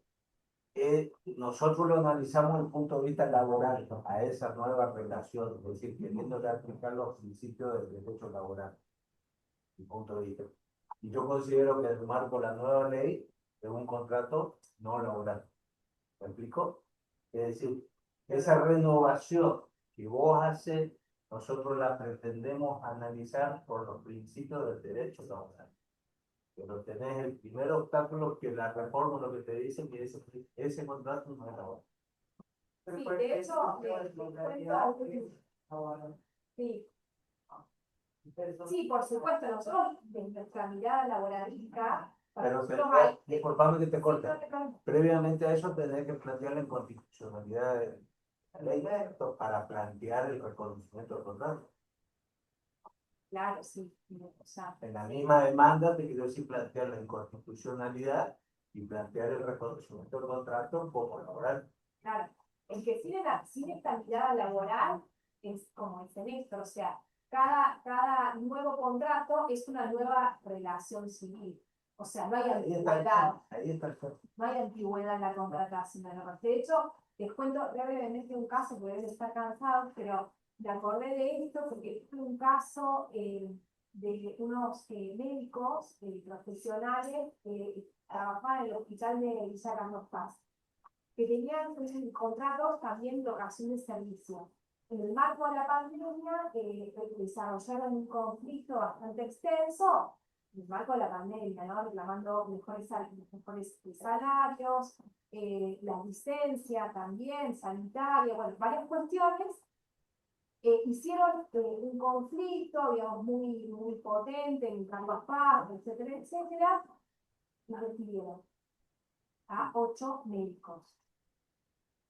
Nosotros lo analizamos desde el punto de vista laboral, a esa nueva relación, es decir, queriendo aplicar los principios del derecho laboral, mi punto de vista. Y yo considero que el marco de la nueva ley es un contrato no laboral. ¿Me explico? Es decir, esa renovación que vos haces, nosotros la pretendemos analizar por los principios del derecho laboral. Pero tenés el primer obstáculo que la reforma lo que te dice que ese contrato no es laboral. Sí, de hecho, les cuento, sí. Sí, por supuesto, nosotros, desde nuestra mirada laboralista, para Pero nosotros hay... disculpame que te Sí, corte. no te preocupes. Previamente a eso tendré que plantear la inconstitucionalidad de la ley de esto para plantear el reconocimiento del contrato. Claro, sí. O sea, En la misma demanda te quiero decir plantear la inconstitucionalidad y plantear el reconocimiento del contrato como laboral. claro. Es que sin esta mirada laboral es como el semestre, o sea, cada nuevo contrato es una nueva relación civil. O sea, no hay antigüedad. Ahí está el caso. No hay antigüedad en la contratación de la. De hecho, les cuento brevemente un caso, porque deben estar cansados, pero me acordé de esto porque fue un caso de unos médicos profesionales que trabajaban en el hospital de Villa Carlos Paz, que tenían contratos también de ocasión de servicio. En el marco de la pandemia desarrollaron un conflicto bastante extenso, en el marco de la pandemia, ¿no? Reclamando mejores salarios, la licencia también, sanitaria, bueno, varias cuestiones. Hicieron un conflicto, digamos, muy potente en Carlos Paz, etcétera, etcétera, y despidieron a 8 médicos.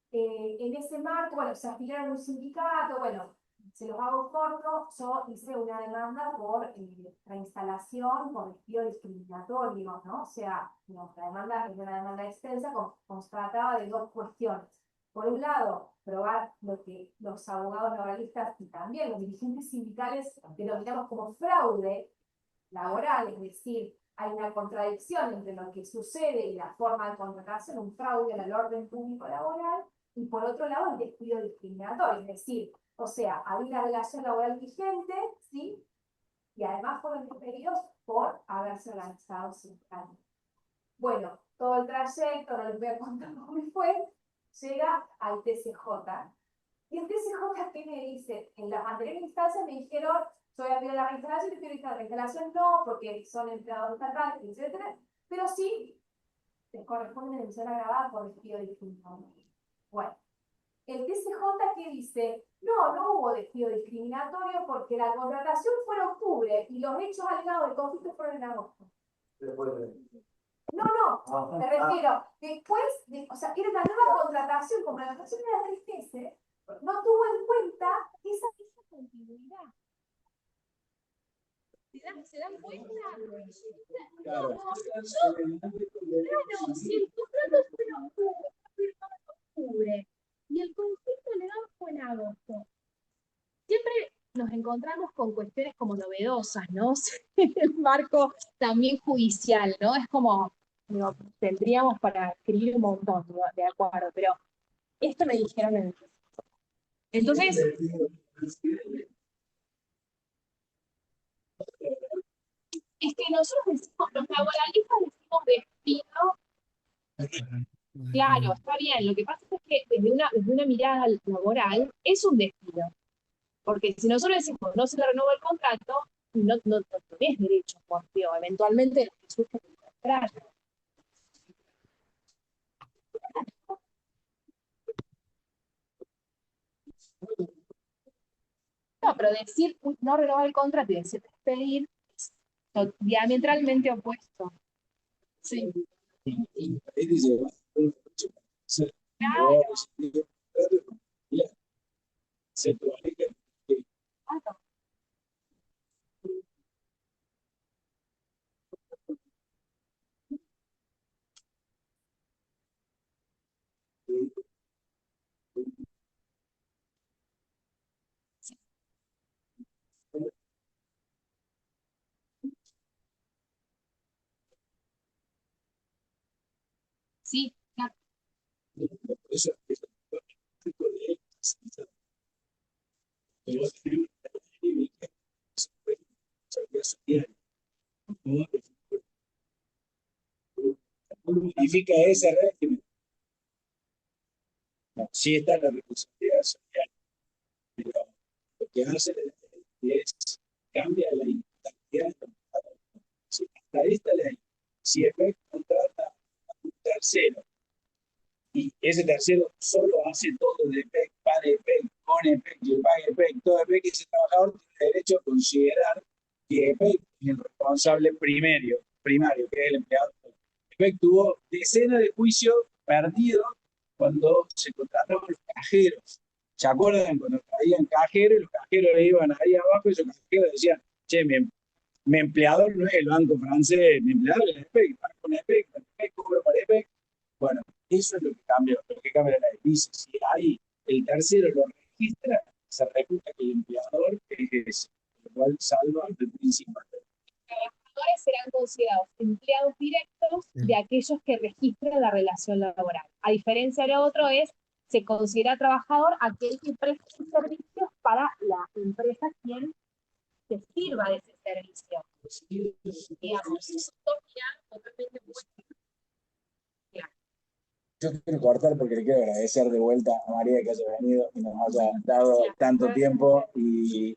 En ese marco, bueno, se afiliaron a un sindicato, bueno, se los hago corto, yo hice una demanda por reinstalación, por despido discriminatorio, ¿no? O sea, no, la demanda es una demanda extensa, constataba de dos cuestiones. Por un lado, probar lo que los abogados laboralistas y también los dirigentes sindicales denominamos como fraude laboral, es decir, hay una contradicción entre lo que sucede y la forma de contratación, un fraude al orden público laboral, y por otro lado el despido discriminatorio, es decir, o sea, había una relación laboral vigente, ¿sí? Y además fueron despedidos por haberse organizado sindicalmente. Bueno, todo el trayecto, no les voy a contar cómo fue, llega al TCJ. Y el TCJ, ¿qué me dice? En las anteriores instancias me dijeron, yo voy a pedir la reinstalación, y pedir la reinstalación no, porque son empleados estatales, etcétera, pero sí les corresponde mención agravada por despido discriminatorio. Bueno, el TCJ que dice, no hubo despido discriminatorio porque la contratación fue en octubre y los hechos alegados de conflicto fueron en agosto. No, me refiero, después, o sea, era una nueva contratación, como la contratación de las 3 meses, no tuvo en cuenta esa continuidad. ¿Se dan cuenta? Claro. Claro, si el contrato fue en octubre y el conflicto legal fue en agosto, siempre nos encontramos con cuestiones como novedosas, ¿no? En el marco también judicial, ¿no? Es como, digo, tendríamos para escribir un montón, ¿no? De acuerdo, pero esto me dijeron en el... Entonces, es que nosotros decimos, los laboralistas decimos despido. Claro, está bien. Lo que pasa es que desde una mirada laboral es un despido. Porque si nosotros decimos no se le renueva el contrato, no tenés derecho, porque eventualmente lo que surge es el contrato. No, pero decir no renovar el contrato y decir despedir es diametralmente opuesto. Sí. Ahí dice, Claro. se aplica. Claro. Sí, claro. Eso es tipo de pero va a tener una dinámica no modifica ese régimen. No, sí está la responsabilidad social, pero lo que hace es cambia la importancia. Hasta esta ley, si el juez contrata a un tercero y ese tercero solo hace todo de EPEC, para EPEC, con EPEC, y paga EPEC, todo EPEC, ese trabajador tiene derecho a considerar que EPEC es el responsable primario, que es el empleador. EPEC tuvo decenas de juicios perdidos cuando se contrataban los cajeros. ¿Se acuerdan cuando traían cajeros y los cajeros le iban ahí abajo y esos cajeros decían, che, mi empleador no es el banco francés, mi empleador es el EPEC, pago con EPEC, cobro por EPEC? Bueno, eso es lo que cambia la ley. Dice, si ahí el tercero lo registra, se reputa que el empleador es ese, lo cual salva el principal. Trabajadores serán considerados empleados directos de aquellos que registran la relación laboral. A diferencia de lo otro se considera trabajador aquel que presta sus servicios para la empresa quien se sirva de ese servicio. Digamos, eso toca totalmente muy. Yo quiero cortar porque le quiero agradecer de vuelta a María que haya venido y nos haya dado tanto tiempo y